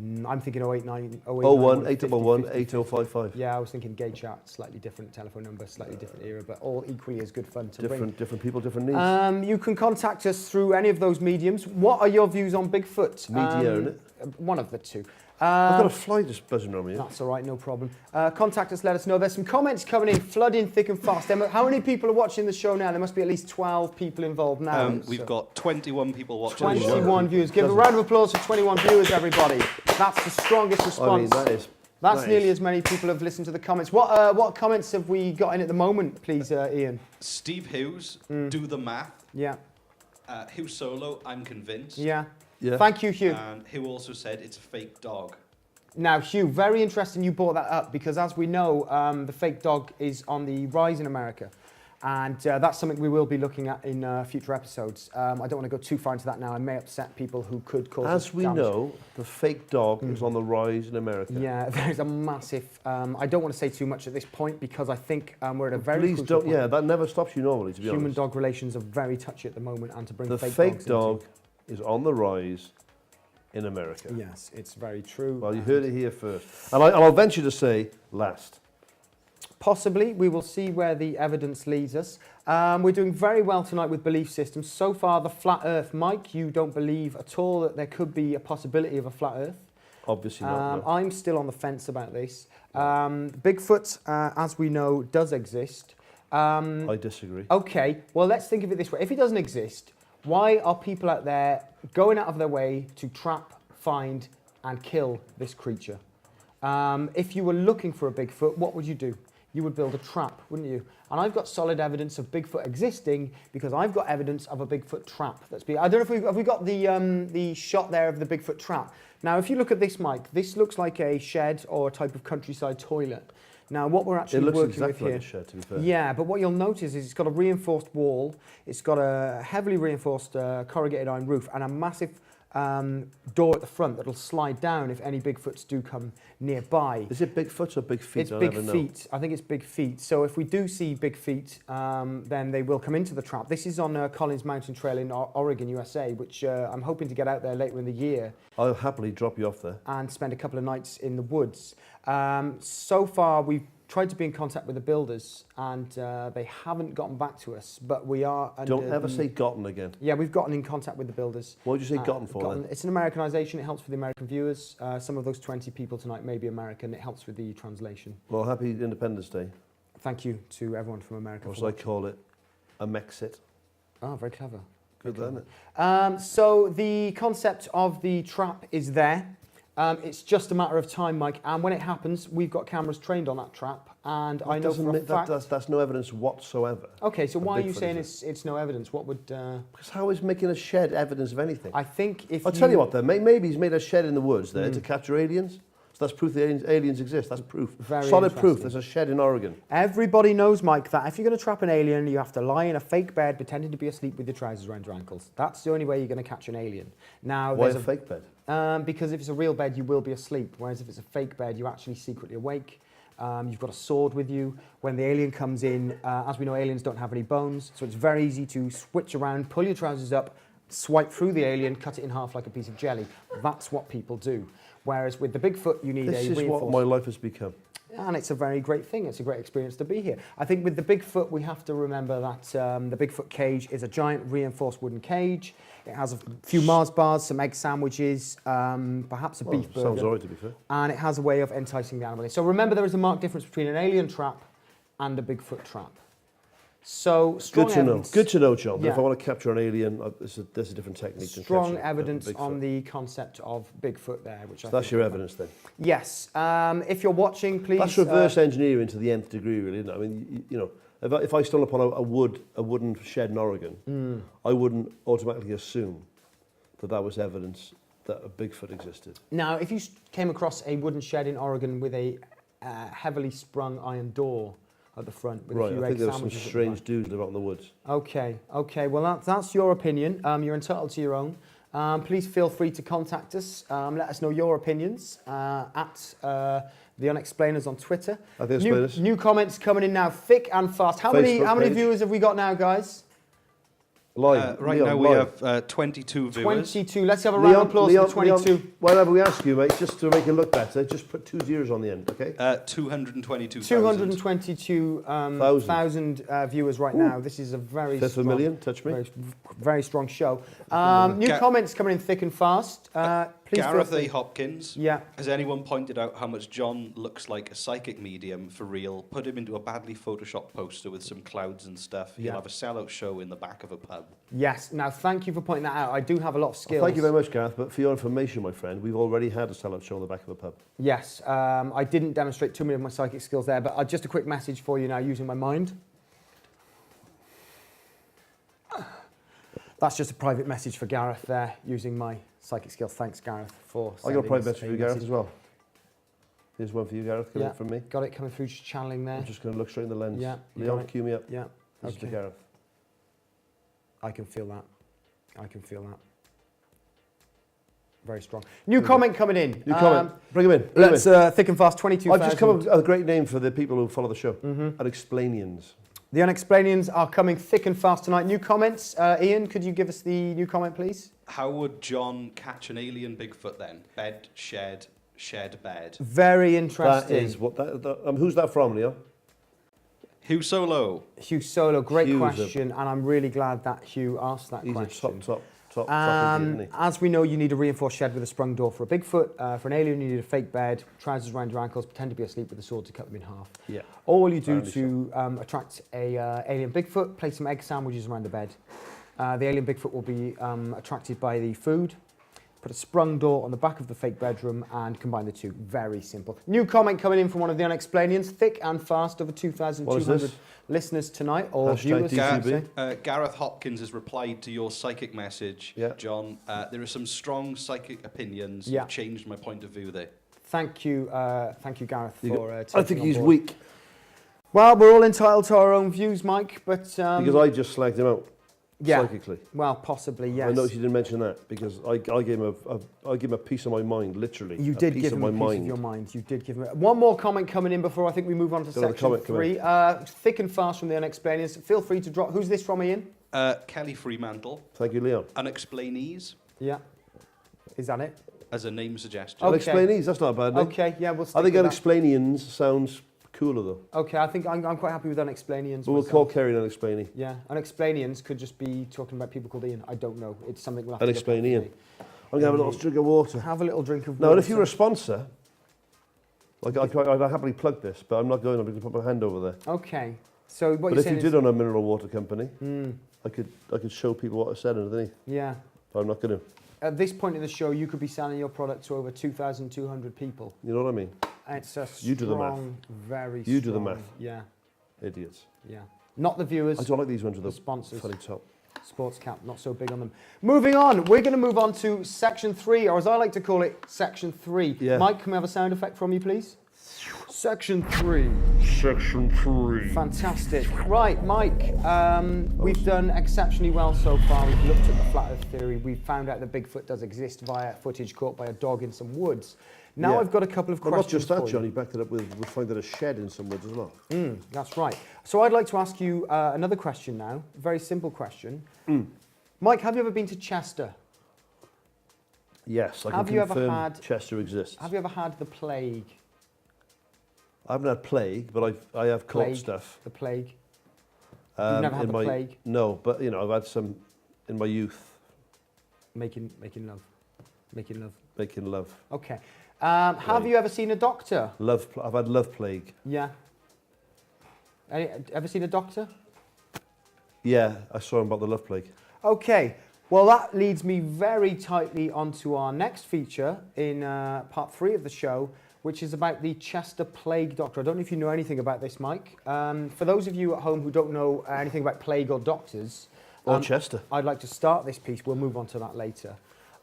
I'm thinking 089... 01 811 8055. Yeah, I was thinking gay chat, slightly different telephone number, slightly different era, but all equally as good fun to bring. Different people, different needs. You can contact us through any of those mediums. What are your views on Bigfoot? Media, isn't it? One of the two. I've got a fly just buzzing around me. That's all right, no problem. Contact us, let us know. There's some comments coming in, flooding thick and fast. Emma, how many people are watching the show now? There must be at least 12 people involved now. We've got 21 people watching. 21 viewers. Give a round of applause for 21 viewers, everybody. That's the strongest response. I mean, That's nearly as many people have listened to the comments. What comments have we got in at the moment, please, Ian? Steve Hughes, do the math. Yeah. Hugh Solo, I'm convinced. Yeah. Yeah. Thank you, Hugh. And Hugh also said it's a fake dog. Now, Hugh, very interesting you brought that up because, as we know, the fake dog is on the rise in America. And that's something we will be looking at in future episodes. I don't want to go too far into that now. I may upset people who could cause As we damage. know, the fake dog is on the rise in America. Yeah, there's a massive... I don't want to say too much at this point because I think we're at a very Please crucial don't. point. Yeah, that never stops you normally, to be honest. Human-dog relations are very touchy at the moment, and to bring The fake fake dogs dog is on the rise in America. into... Yes, it's very true. Well, you heard it here first. And I'll venture to say last. Possibly. We will see where the evidence leads us. We're doing very well tonight with belief systems. So far, the flat Earth. Mike, you don't believe at all that there could be a possibility of a flat Earth. Obviously not. No. I'm still on the fence about this. Bigfoot, as we know, does exist. I disagree. Okay, well, let's think of it this way. If it doesn't exist, why are people out there going out of their way to trap, find, and kill this creature? If you were looking for a Bigfoot, what would you do? You would build a trap, wouldn't you? And I've got solid evidence of Bigfoot existing because I've got evidence of a Bigfoot trap. I don't know if have we got the shot there of the Bigfoot trap. Now, if you look at this, Mike, this looks like a shed or a type of countryside toilet. Now, what we're actually working with exactly here... like a shed, to be fair. Yeah, but what you'll notice is it's got a reinforced wall, it's got a heavily reinforced corrugated iron roof, and a massive door at the front that'll slide down if any Bigfoots do come nearby. Is it Bigfoot or Big Feet? It's Big Feet. I think it's Big Feet. So if we do see Big Feet, then they will come into the trap. This is on Collins Mountain Trail in Oregon, USA, which I'm hoping to get out there later in the year. I'll happily drop you off there. And spend a couple of nights in the woods. So far, we've tried to be in contact with the builders, and they haven't gotten back to us, but we are... Don't ever say gotten again. Yeah, we've gotten in contact with the builders. What did you say gotten for then? It's an Americanization. It helps for the American viewers. Some of those 20 people tonight may be American. It helps with the translation. Well, happy Independence Day. Thank you to everyone from America. Or as I call it, a Mexit. Oh, very clever. Good, isn't it? So the concept of the trap is there. It's just a matter of time, Mike. And when it happens, we've got cameras trained on that trap. And I know for a fact... That's no evidence whatsoever. Okay, so why are you saying it's no evidence? What would... Because how is making a shed evidence of anything? I think if I'll tell you what then, maybe he's made a shed in the woods there to capture aliens. So that's proof the aliens exist. That's proof. Very solid proof. There's a shed in Oregon. Everybody knows, Mike, that if you're going to trap an alien, you have to lie in a fake bed pretending to be asleep with your trousers around your ankles. That's the only way you're going to catch an alien. Now, Why a fake bed? Because if it's a real bed, you will be asleep. Whereas if it's a fake bed, you're actually secretly awake. You've got a sword with you. When the alien comes in, as we know, aliens don't have any bones. So it's very easy to switch around, pull your trousers up, swipe through the alien, cut it in half like a piece of jelly. That's what people do. Whereas with the Bigfoot, you need a reinforced... This is what my life has become. And it's a very great thing. It's a great experience to be here. I think with the Bigfoot, we have to remember that the Bigfoot cage is a giant reinforced wooden cage. It has a few Mars bars, some egg sandwiches, perhaps a beef burger. Sounds all right, to be fair. And it has a way of enticing the animal in. So remember, there is a marked difference between an alien trap and a Bigfoot trap. So strong evidence. Good to know, John. Yeah. If I want to capture an alien, there's a different technique. Strong evidence on the concept of Bigfoot there, which so that's your evidence then. Yes. If you're watching, please. That's reverse engineering to the nth degree, really, isn't it? I mean, you know, if I stumbled upon a wooden shed in Oregon, I wouldn't automatically assume that was evidence that a Bigfoot existed. Now, if you came across a wooden shed in Oregon with a heavily sprung iron door at the front with a few egg sandwiches. I think there were some strange dudes that were out in the woods. Okay. Well, that's your opinion. You're entitled to your own. Please feel free to contact us. Let us know your opinions at the Unexplainers on Twitter. At the Unexplainers. New comments coming in now, thick and fast. How many viewers have we got now, guys? Live. Right now we have 22 viewers. 22. Let's have a round of applause for 22. Leon, whenever we ask you, mate, just to make it look better, just put 2 zeros on the end, okay? 222,000 viewers right now. This is a very Fifth of a million, touch me. Very strong show. New comments coming in thick and fast. Please Gareth A. Hopkins. Yeah. Has anyone pointed out how much John looks like a psychic medium for real? Put him into a badly photoshopped poster with some clouds and stuff. He'll have a sellout show in the back of a pub. Yes. Now, thank you for pointing that out. I do have a lot of skills. Well, thank you very much, Gareth. But for your information, my friend, we've already had a sellout show in the back of a pub. Yes. I didn't demonstrate too many of my psychic skills there, but just a quick message for you now using my mind. That's just a private message for Gareth there, using my psychic skills. Thanks, Gareth, for I got a private message for you, Gareth, as well. Here's one for you, Gareth, coming from me. Got it coming through, just channeling there. I'm just going to look straight in the lens. Yeah. Leon, cue me up. Yeah. This is for Gareth. I can feel that. I can feel that. Very strong. New comment coming in. New comment. Bring him in. Let's thick and fast, 22,000. I've just come up with a great name for the people who follow the show. Unexplainians. The Unexplainians are coming thick and fast tonight. New comments. Ian, could you give us the new comment, please? How would John catch an alien Bigfoot then? Bed, shed, bed. Very interesting. That is what who's that from, Leo? Hugh Solo. Hugh Solo, great question, and I'm really glad that Hugh asked that question. He's a top isn't he? As we know, you need a reinforced shed with a sprung door for a Bigfoot. For an alien, you need a fake bed, trousers around your ankles, pretend to be asleep with a sword to cut them in half. Yeah. All you do to attract a alien Bigfoot, place some egg sandwiches around the bed. The alien Bigfoot will be attracted by the food. Put a sprung door on the back of the fake bedroom and combine the two. Very simple. New comment coming in from one of the Unexplainians. Thick and fast, over 2,200 listeners tonight, or viewers. Gareth Hopkins has replied to your psychic message, John. There are some strong psychic opinions. You've changed my point of view there. Thank you, Gareth, for I think he's weak. Well, we're all entitled to our own views, Mike, but... because I just slagged him out. Psychically. Well, possibly, yes. I noticed you didn't mention that because I gave him a piece of my mind, literally. You did give him a piece of your mind. You did give him one more comment coming in before I think we move on to section 3. Thick and fast from the Unexplainers. Feel free to drop. Who's this from, Ian? Kelly Fremantle. Thank you, Leon. Unexplainees. Yeah. Is that it? As a name suggestion. Okay. Unexplainees. That's not a bad name. Okay. Yeah, we'll stick I think with Unexplainians sounds cooler though. Okay, I think I'm quite happy with Unexplainians. But we'll call Kerry an Unexplainy. Yeah, Unexplainians could just be talking about people called Ian. I don't know. It's something we'll have Unexplain Ian. I'm going to have a little drink of water. Have a little drink of water. Now, and if you were a sponsor, like I'd happily plug this, but I'm not going. I'm going to put my hand over there. Okay. So what but you're saying if you did own a mineral water company, I could show people what I said underneath. Yeah. But I'm not going to. At this point in the show, you could be selling your product to over 2,200 people. You know what I mean? And it's a You do the math. strong, very You strong. do the math. Yeah, Idiots. yeah. Not the viewers, I don't like these ones with the the sponsors. funny top. Sports cap, not so big on them. Moving on, we're going to move on to section 3, or as I like to call it, section 3. Yeah. Mike, can we have a sound effect from you, please? Section 3. Section 3. Fantastic. Right, Mike, we've done exceptionally well so far. We've looked at the flat earth theory. We've found out that Bigfoot does exist via footage caught by a dog in some woods. Now Yeah. I've got a couple of Well, not questions just that, for you. Johnny. Backed it up with we finding a shed in some woods as well. That's right. So I'd like to ask you another question now, a very simple question. Mike, have you ever been to Chester? Yes, I can Have you ever confirm had- Chester exists. Have you ever had the plague? I haven't had plague, but I have caught Plague. stuff. The plague? You've never had in the my, plague? No, but you know, I've had some in my youth. Making love. Making love. Making love. Okay. Have Plague. you ever seen a doctor? I've had love plague. Yeah. Ever seen a doctor? Yeah, I saw him about the love plague. Okay. Well, that leads me very tightly onto our next feature in part 3 of the show, which is about the Chester Plague Doctor. I don't know if you know anything about this, Mike. For those of you at home who don't know anything about plague or doctors, Or Chester. I'd like to start this piece. We'll move on to that later.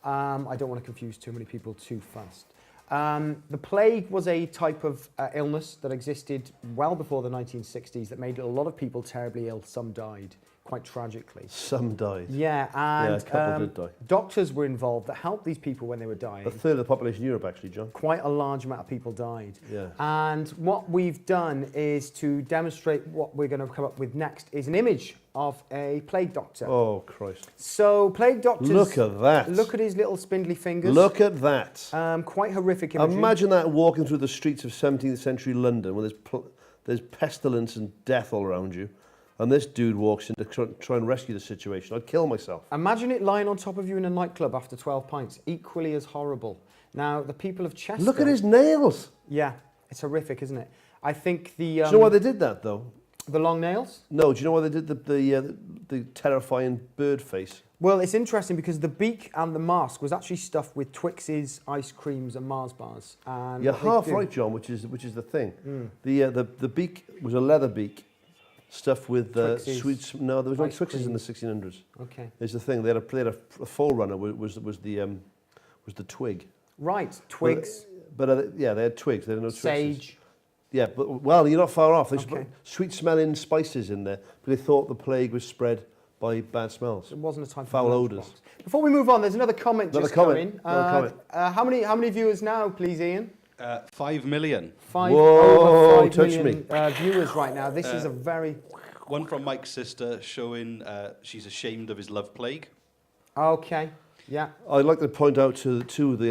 I don't want to confuse too many people too fast. The plague was a type of illness that existed well before the 1960s that made a lot of people terribly ill. Some died, quite tragically. Some died. Yeah, and a couple did die. doctors were involved that helped these people when they were dying. A third of the population in Europe, actually, John. Quite a large amount of people died. Yeah. And what we've done is to demonstrate what we're going to come up with next is an image of a plague doctor. Oh, Christ. So plague doctors... Look at that. Look at his little spindly fingers. Look at that. Quite horrific imagery. Imagine that walking through the streets of 17th century London where there's pestilence and death all around you. And this dude walks in to try and rescue the situation. I'd kill myself. Imagine it lying on top of you in a nightclub after 12 pints. Equally as horrible. Now, the people of Chester... Look at his nails. Yeah, it's horrific, isn't it? I think the... Do you know why they did that, though? The long nails? No, do you know why they did the terrifying bird face? Well, it's interesting because the beak and the mask was actually stuffed with Twixes, ice creams and Mars bars. And You're what they half do- right, John, which is the thing. The beak was a leather beak stuffed with Twixes, sweets. No, there was no ice Twixes in the cream. 1600s. Okay. There's the thing. They had a forerunner was the twig. Right, twigs, But yeah, they had twigs. They had no Twixes. sage. Yeah, but well, you're not far off. They Okay. put sweet-smelling spices in there, but they thought the plague was spread by bad smells. It wasn't a type Foul of odours. lunchbox. Before we move on, there's another comment Another just comment, come in. another comment. How many viewers now, please, Ian? 5 million. Whoa, Over 5 touch million, viewers right now. This is a very... One from Mike's sister showing she's ashamed of his love plague. Okay, yeah. I'd like to point out to the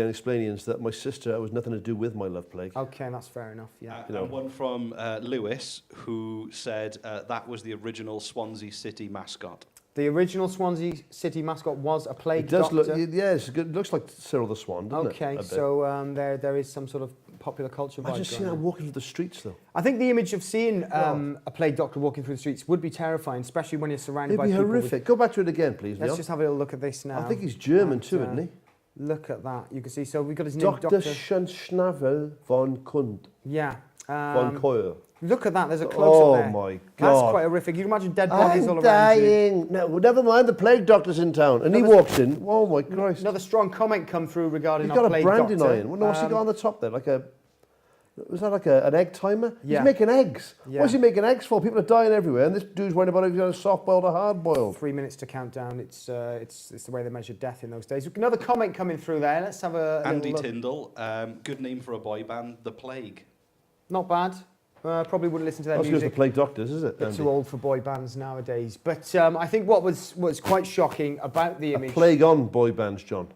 Unexplainers that my sister was nothing to do with my love plague. Okay, that's fair enough, yeah. You know. And one from Lewis, who said that was the original Swansea City mascot. The original Swansea City mascot was a plague It does doctor. look, yeah, it's good. It looks like Cyril the Swan, doesn't it? Okay, A bit. so there is some sort of popular culture I vibe just see going that on. walking through the streets, though. I think the image of seeing a plague doctor walking through the streets would be terrifying, especially when you're surrounded It'd by be people. horrific. Go back to it again, please, Let's Leon. just have a little look at this now. I think he's German And, too, isn't he? Look at that. You can see. So we've got his name, Dr. Doctor. Schnavel von Kund. Yeah. Von Coyle. Look at that. There's a close-up Oh, there. my That's God. quite horrific. You can imagine dead bodies all I'm around you. dying. No, well, never mind, the plague doctor's in town. And he walks in. Oh, my Christ. Another strong comment come through regarding He's our got a plague branding doctor. iron. Well, no, what's he got on the top there? Like a... Was that like an egg timer? Yeah. He's making eggs. Yeah. What's he making eggs for? People are dying everywhere, and this dude's worrying about if he's got a soft-boiled or hard-boiled. 3 minutes to count down. It's the way they measured death in those days. Another comment coming through there. Let's have a Andy little look. Tyndall, good name for a boy band, The Plague. Not bad. Probably wouldn't listen to their That's because the music. plague doctors, is it, Bit Andy? too old for boy bands nowadays. But I think what was quite shocking about the A image... plague on boy bands, John.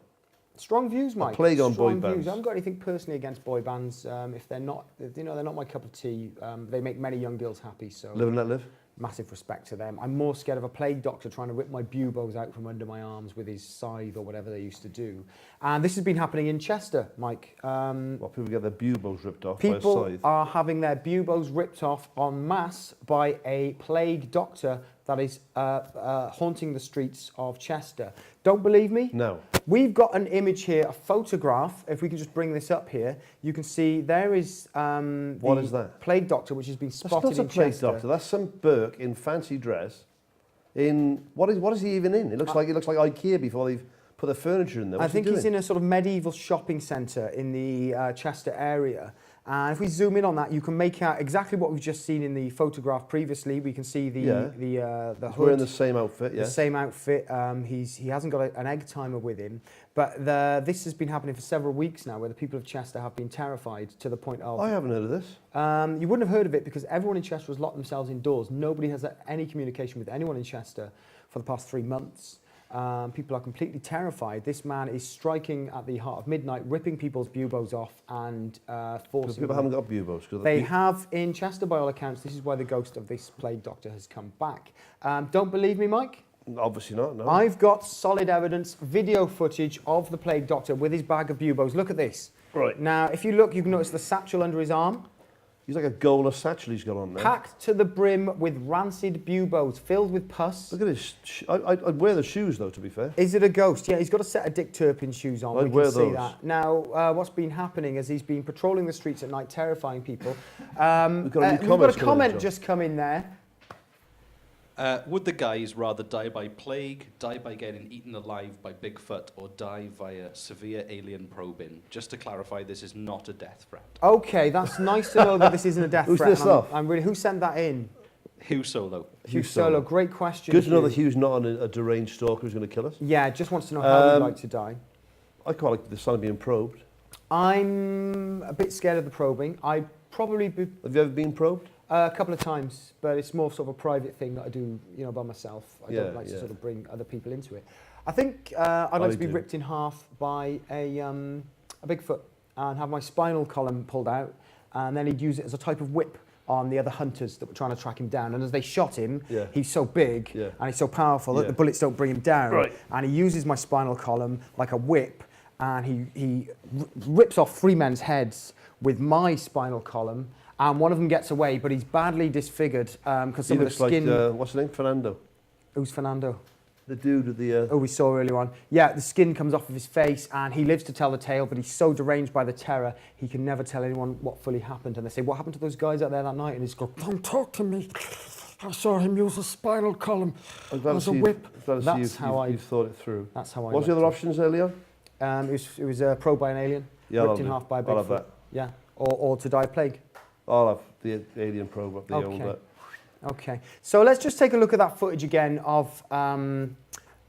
Strong views, Mike. plague on Strong boy bands. views. I haven't got anything personally against boy bands. If they're not, they're not my cup of tea. They make many young girls happy. So Live and let live. massive respect to them. I'm more scared of a plague doctor trying to rip my buboes out from under my arms with his scythe or whatever they used to do. And this has been happening in Chester, Mike. Well, people get their buboes ripped off by a People scythe. are having their buboes ripped off en masse by a plague doctor that is haunting the streets of Chester. Don't believe me? No. We've got an image here, a photograph. If we can just bring this up here, you can see there is What is that? plague doctor, which has been spotted That's not in a plague Chester. doctor. That's some Burke in fancy dress. What is he even in? It looks like IKEA before they've put the furniture in there. I What's think he he's doing? in a sort of medieval shopping centre in the Chester area. And if we zoom in on that, you can make out exactly what we've just seen in the photograph previously. We can see the He's hood, wearing the same outfit, yeah. the same outfit. He hasn't got an egg timer with him, but this has been happening for several weeks now, where the people of Chester have been terrified to the point of. I haven't heard of this. You wouldn't have heard of it because everyone in Chester has locked themselves indoors. Nobody has any communication with anyone in Chester for the past 3 months. People are completely terrified. This man is striking at the heart of midnight, ripping people's buboes off and forcing People haven't got buboes. They have in Chester, by all accounts. This is where the ghost of this plague doctor has come back. Don't believe me, Mike? Obviously not, no. I've got solid evidence, video footage of the plague doctor with his bag of buboes. Look at this. Right. Now, if you look, you can notice the satchel under his arm. He's like a goal of satchel he's got on there. Packed to the brim with rancid buboes filled with pus. Look at his... I'd wear the shoes, though, to be fair. Is it a ghost? Yeah, he's got a set of Dick Turpin shoes on. I'd We wear can see those. that. Now, what's been happening is he's been patrolling the streets at night, terrifying people. We've got a new We've got a comment coming comment in, John. just come in there. Would the guys rather die by plague, die by getting eaten alive by Bigfoot, or die via severe alien probing? Just to clarify, this is not a death threat. Okay, that's nice to know that this isn't a death Who's threat. this and off? I'm really. Who sent that in? Hugh Solo. Hugh Solo. Great question. Good to know Hugh. that Hugh's not a deranged stalker who's going to kill us. Yeah, just wants to know how we'd like to die. I quite like the sound of being probed. I'm a bit scared of the probing. I'd probably be Have you ever been probed? a couple of times, but it's more sort of a private thing that I do, by myself. I Yeah, don't like to yeah. sort of bring other people into it. I think I'd like to be do. ripped in half by a Bigfoot and have my spinal column pulled out, and then he'd use it as a type of whip on the other hunters that were trying to track him down. And as they shot him, Yeah. he's so big Yeah. and he's so powerful that Yeah. the bullets don't bring him down. Right. And he uses my spinal column like a whip, and he rips off 3 men's heads with my spinal column. And one of them gets away, but he's badly disfigured because some He of the looks skin. like, what's his name? Fernando. Who's Fernando? The dude with the... Oh, we saw earlier on. Yeah, the skin comes off of his face, and he lives to tell the tale, but he's so deranged by the terror, he can never tell anyone what fully happened. And they say, what happened to those guys out there that night? And he's going, don't talk to me. I saw him use a spinal column as a whip. That's how you've thought it through. That's how I. What's the other options there, Leon? It was probed by an alien, Yeah, ripped in half by a I'll have Bigfoot. that. Yeah, or to die of plague. I'll have the alien probe up the Okay. old... Okay, so let's just take a look at that footage again of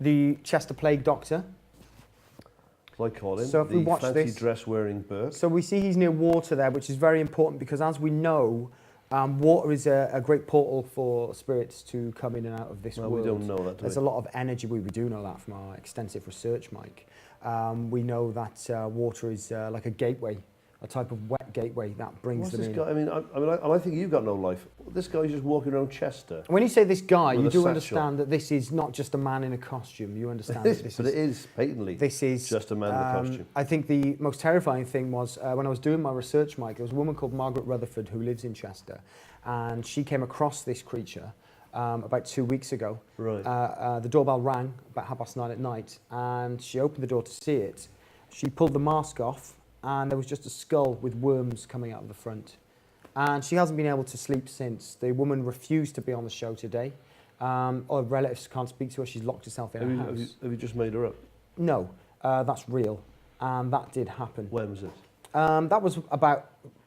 the Chester Plague Doctor. as I call him, So if we the watch fancy this- dress-wearing Burke. So we see he's near water there, which is very important because, as we know, water is a great portal for spirits to come in and out of this Well, world. we don't know that, do There's we? a lot of energy. We do know that from our extensive research, Mike. We know that water is like a gateway, a type of wet gateway that brings What's them this in. guy? I think you've got no life. This guy's just walking around Chester. When you say this guy, With you a do satchel. understand that this is not just a man in a costume. You understand that this But it is patently This is just a man in a costume. I think the most terrifying thing was when I was doing my research, Mike, there was a woman called Margaret Rutherford who lives in Chester, and she came across this creature about 2 weeks ago. Right. The doorbell rang about 9:30 at night, and she opened the door to see it. She pulled the mask off, and there was just a skull with worms coming out of the front. And she hasn't been able to sleep since. The woman refused to be on the show today. Or relatives can't speak to her. She's locked herself in her house. Have you just made her up? No, that's real, and that did happen. When was this? That was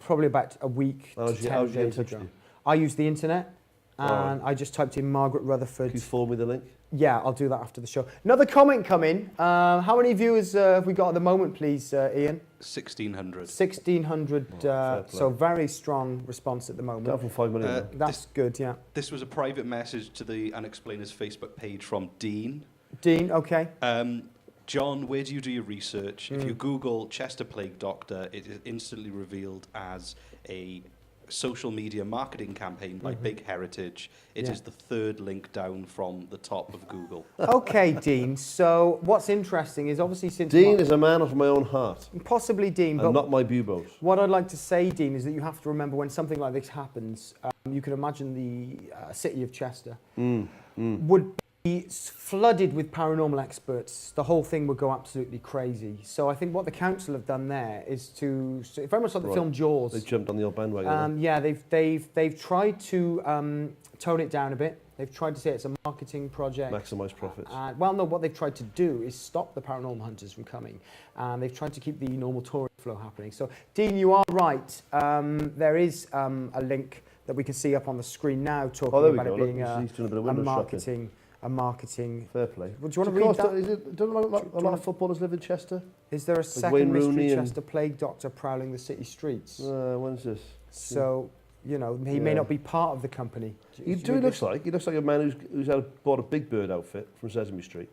probably about a week How to did you 10 get in days touch ago. with you? I used the internet, and Alright. I just typed in Margaret Rutherford. Can you forward me the link? Yeah, I'll do that after the show. Another comment come in. How many viewers have we got at the moment, please, Ian? 1,600. 1,600. fair play. So very strong response at the moment. Down from 5 million. Uh, now. That's good, yeah. This was a private message to the Unexplainers Facebook page from Dean. Dean, okay. John, where do you do your research? If you Google Chester Plague Doctor, it is instantly revealed as a social media marketing campaign by Big Heritage. It is the third link down from the top of Google. Okay, Dean. So what's interesting is obviously since Dean is a man of my own heart, possibly Dean, and but not my buboes. what I'd like to say, Dean, is that you have to remember when something like this happens, you can imagine the city of Chester would be flooded with paranormal experts. The whole thing would go absolutely crazy. So I think what the council have done there is to, so very much like the film Jaws. They jumped on the old bandwagon. Yeah, they've tried to tone it down a bit. They've tried to say it's a marketing project. Maximise profits. Well, no, what they've tried to do is stop the paranormal hunters from coming. And they've tried to keep the normal touring flow happening. So, Dean, you are right. There is a link that we can see up on the screen now talking about it being He's doing a bit of window a marketing. Fair play. Would you want to read that? Don't a lot of footballers live in Chester? Is there a Wayne second mystery Rooney Chester plague doctor prowling the city streets? When's this? So, you know, he may not be part of the company. He looks like a man who's bought a Big Bird outfit from Sesame Street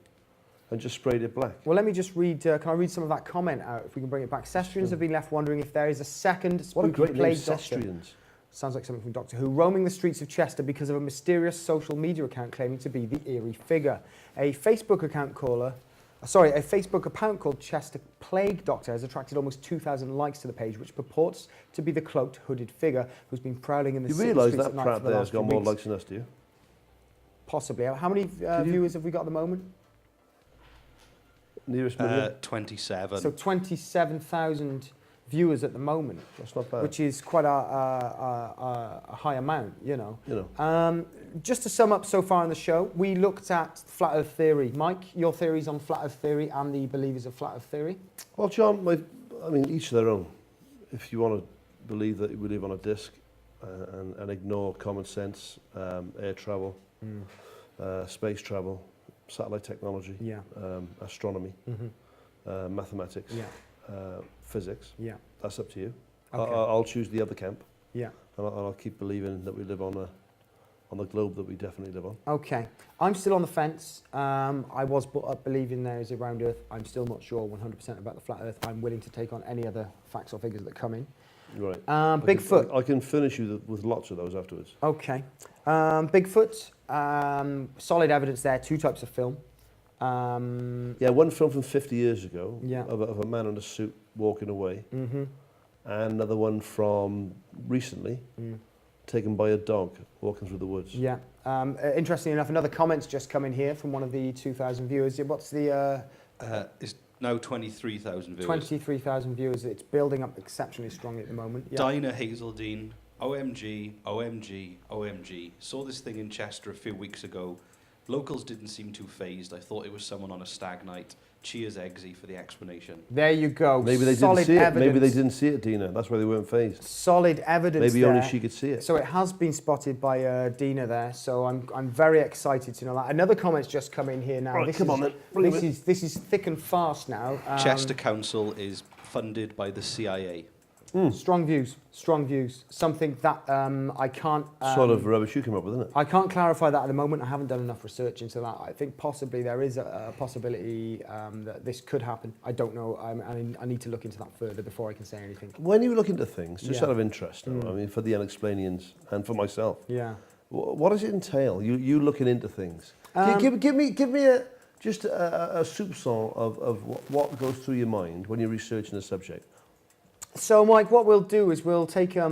and just sprayed it black. Well, let me just read, can I read some of that comment out, if we can bring it back? Cestrians have been left wondering if there is a second What a spooky great name, plague doctor. Cestrians. Sounds like something from Doctor Who. Roaming the streets of Chester because of a mysterious social media account claiming to be the eerie figure. A Facebook account called Chester Plague Doctor has attracted almost 2,000 likes to the page, which purports to be the cloaked, hooded figure who's been prowling in the city realise streets that at night crap for the there last has got few more weeks. likes than us, do you? Possibly. How many viewers have we got at the moment? Nearest million? 27. So 27,000 viewers at the moment. That's not bad. Which is quite a high amount, you know. You know. Just to sum up so far in the show, we looked at flat earth theory. Mike, your theories on flat earth theory and the believers of flat earth theory? Well, John, I mean, each their own. If you want to believe that we live on a disc and ignore common sense, air travel, space travel, satellite technology, astronomy, mathematics, physics, that's up to you. Okay. I'll choose the other camp. Yeah. And I'll keep believing that we live on the globe that we definitely live on. Okay. I'm still on the fence. I was brought up believing there is a round earth. I'm still not sure 100% about the flat earth. I'm willing to take on any other facts or figures that come in. Right. Bigfoot. I can finish you with lots of those afterwards. Okay. Bigfoot. Solid evidence there. 2 types of film. One film from 50 years ago of a man in a suit walking away. Mm-hmm. And another one from recently, taken by a dog walking through the woods. Yeah. Interestingly enough, another comment's just come in here from one of the 2,000 viewers. What's the... It's now 23,000 viewers. 23,000 viewers. It's building up exceptionally strongly at the moment. Yeah. Dinah Hazeldine, OMG, OMG, OMG. Saw this thing in Chester a few weeks ago. Locals didn't seem too phased. I thought it was someone on a stag night. Cheers, Eggsy, for the explanation. There you go. Maybe they Solid didn't see evidence. it. Maybe they didn't see it, Dina. That's why they weren't phased. Solid evidence. Maybe there. only she could see it. So it has been spotted by Dina there. So I'm very excited to know that. Another comment's just come in here now. Right, this come on then. This is thick and fast now. Chester Council is funded by the CIA. Strong views. Strong views. Something that I can't... sort of rubbish you came up with, isn't it? I can't clarify that at the moment. I haven't done enough research into that. I think possibly there is a possibility that this could happen. I don't know. I need to look into that further before I can say anything. When you look into things, just Yeah. out of interest, though, I mean, for the Unexplainers and for myself, Yeah. what does it entail? You looking into things? Give me just a soupçon of what goes through your mind when you're researching a subject. So, Mike, what we'll do is we'll take a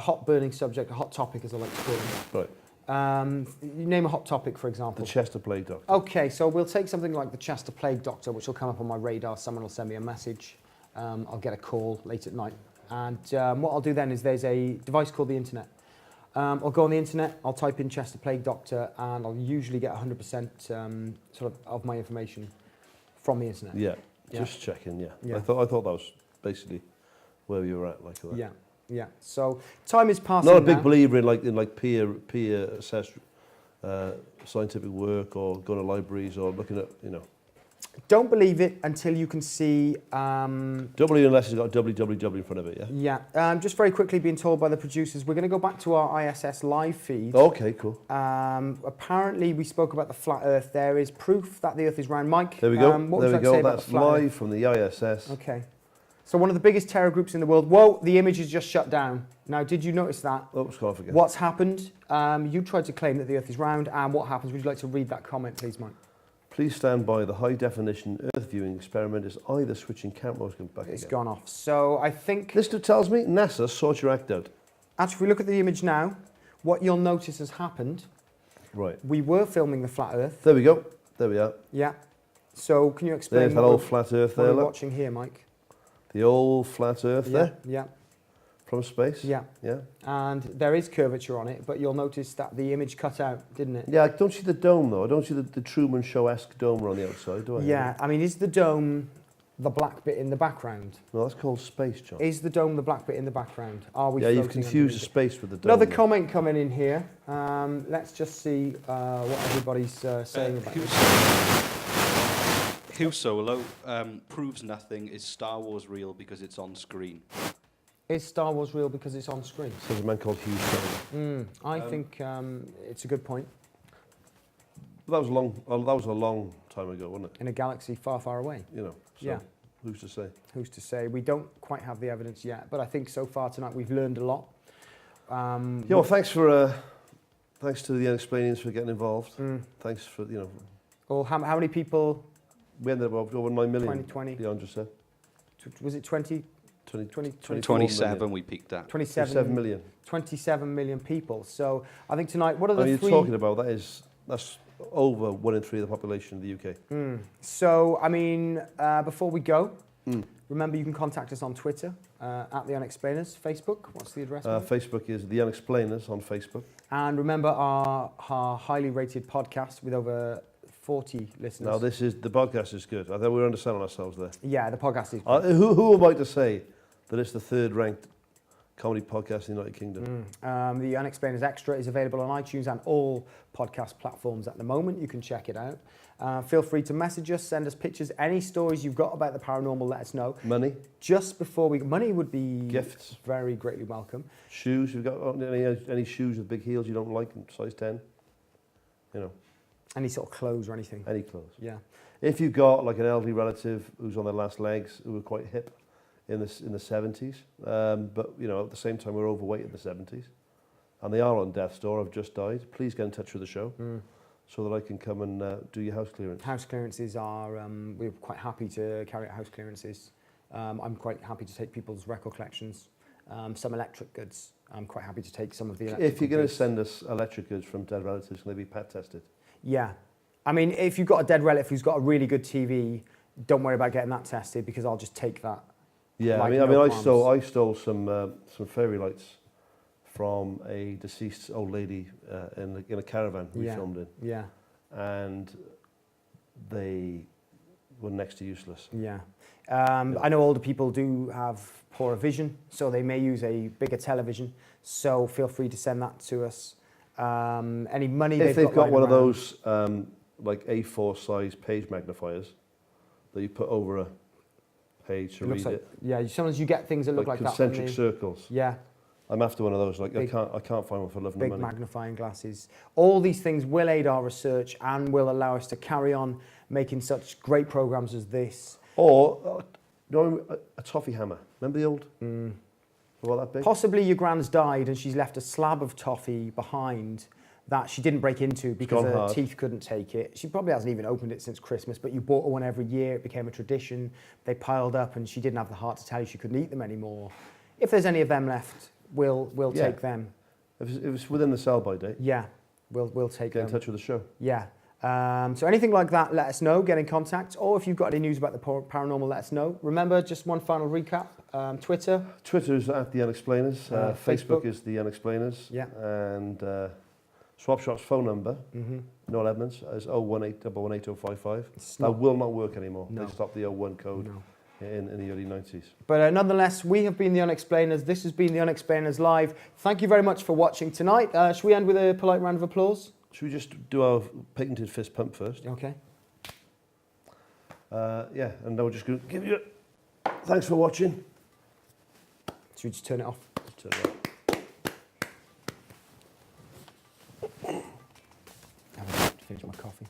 hot burning subject, a hot topic, as I like to call it. Right. You name a hot topic, for example. The Chester Plague Doctor. Okay, so we'll take something like the Chester Plague Doctor, which will come up on my radar. Someone will send me a message. I'll get a call late at night. And what I'll do then is there's a device called the internet. I'll go on the internet, I'll type in Chester Plague Doctor, and I'll usually get 100% sort of my information from the internet. Yeah, Yeah. just checking, yeah. Yeah. I thought that was basically where you were at, like that. Yeah, yeah. So time is passing Not a big now. believer in peer assessed scientific work or going to libraries or looking at, Don't believe it until you can see... Don't believe unless it's got www in front of it, yeah? Yeah, just very quickly being told by the producers, we're going to go back to our ISS live feed. Okay, cool. Apparently, we spoke about the flat Earth. There is proof that the Earth is round. Mike, There we go. what would There you we like to go. say about That's the flat Earth? live from the ISS. Okay. So one of the biggest terror groups in the world. Whoa, the image is just shut down. Now, did you notice that? Oh, it's gone off again. What's happened? You tried to claim that the Earth is round, and what happens? Would you like to read that comment, please, Mike? Please stand by. The high-definition Earth viewing experiment is either switching cameras back It's again. gone off. So I think... This tells me NASA sort your act out. Actually, if we look at the image now, what you'll notice has happened. Right. We were filming the flat Earth. There we go. There we are. Yeah. So can you explain There's that what old flat Earth we're there, look. watching here, Mike? The old flat Earth there Yeah. from space. Yeah. Yeah. And there is curvature on it, but you'll notice that the image cut out, didn't it? Yeah, I don't see the dome though. I don't see the Truman Show-esque dome on the outside, do I? Yeah. I mean, is the dome the black bit in the background? No, that's called space, John. Is the dome the black bit in the background? Are we? Yeah, you've floating confused the underneath it? space with the dome. Another there. comment coming in here. Let's just see what everybody's saying about it. Solo proves nothing. Is Star Wars real because it's on screen? Is Star Wars real because it's on screen? There's a man called Hugh Solo. I think it's a good point. That was a long time ago, wasn't it? In a galaxy far, far away. You know. So Yeah. Who's to say? Who's to say? We don't quite have the evidence yet, but I think so far tonight we've learned a lot. Yeah. Well, thanks to the Unexplainers for getting involved. Thanks for Well, how many people? We ended up over 9 million. 20. Leon just said. Was it 20? 24 27 million. we peaked at. 27 million. 27 million people. So I think tonight, what are the I mean, three? you're talking about that's over 1 in 3 of the population of the UK. So, I mean, before we go, remember you can contact us on Twitter, at The Unexplainers. Facebook, what's the address? Mike? Facebook is The Unexplainers on Facebook. And remember our highly rated podcast with over 40 listeners. Now, the podcast is good. I think we're underselling ourselves there. Yeah, the podcast is Who am I to say that it's the 3rd ranked comedy podcast in the United Kingdom? The Unexplainers Extra is available on iTunes and all podcast platforms at the moment. You can check it out. Feel free to message us, send us pictures, any stories you've got about the paranormal, let us know. Money, Just before money would be gifts, very greatly welcome. shoes. You've got any shoes with big heels you don't like, size 10? You know, Any sort of clothes or anything. any clothes. Yeah. If you've got like an elderly relative who's on their last legs, who were quite hip in the 70s, but at the same time we're overweight in the 70s, and they are on death's door, have just died, please get in touch with the show so that I can come and do your house clearance. House clearances are, we're quite happy to carry out house clearances. I'm quite happy to take people's record collections, some electric goods. I'm quite happy to take some of the electric If you're going to goods. send us electric goods from dead relatives, can they be pet tested? Yeah. I mean, if you've got a dead relative who's got a really good TV, don't worry about getting that tested because I'll just take that. Yeah, Like I no mean, qualms. I stole some fairy lights from a deceased old lady in a caravan we filmed in, Yeah, and they were next to useless. yeah. I know older people do have poorer vision, so they may use a bigger television. So feel free to send that to us. Any money If they've got lying one of around. those like A4 size page magnifiers that you put over a page to It looks read like, it, yeah, sometimes you get things that look like that. don't concentric they? circles. Yeah, I'm after one of those. Like Big- I can't find one for love nor big money. magnifying glasses. All these things will aid our research and will allow us to carry on making such great programs as this. Or a toffee hammer. Remember the old? About that big? Possibly your gran's died and she's left a slab of toffee behind that she didn't break into because gone her hard. teeth couldn't take it. She probably hasn't even opened it since Christmas, but you bought her one every year. It became a tradition. They piled up and she didn't have the heart to tell you she couldn't eat them anymore. If there's any of them left, we'll Yeah. take them. If it's within the sell-by date, Yeah, we'll take get in them. touch with the show. Yeah. So anything like that, let us know. Get in contact. Or if you've got any news about the paranormal, let us know. Remember, just one final recap. Twitter. Twitter is at The Unexplainers. Facebook. Facebook is The Unexplainers. Yeah. And Swap Shop's phone number, Mm-hmm. Noel Edmonds, is 018-118-055. It's That not, will not work anymore. No. They stopped the 01 code no. in the early 90s. But nonetheless, we have been The Unexplainers. This has been The Unexplainers Live. Thank you very much for watching tonight. Should we end with a polite round of applause? Should we just do our patented fist pump first? Okay. Yeah, and now we're just going to give you thanks for watching. Should we just turn it off? Just turn it off. I haven't finished my coffee.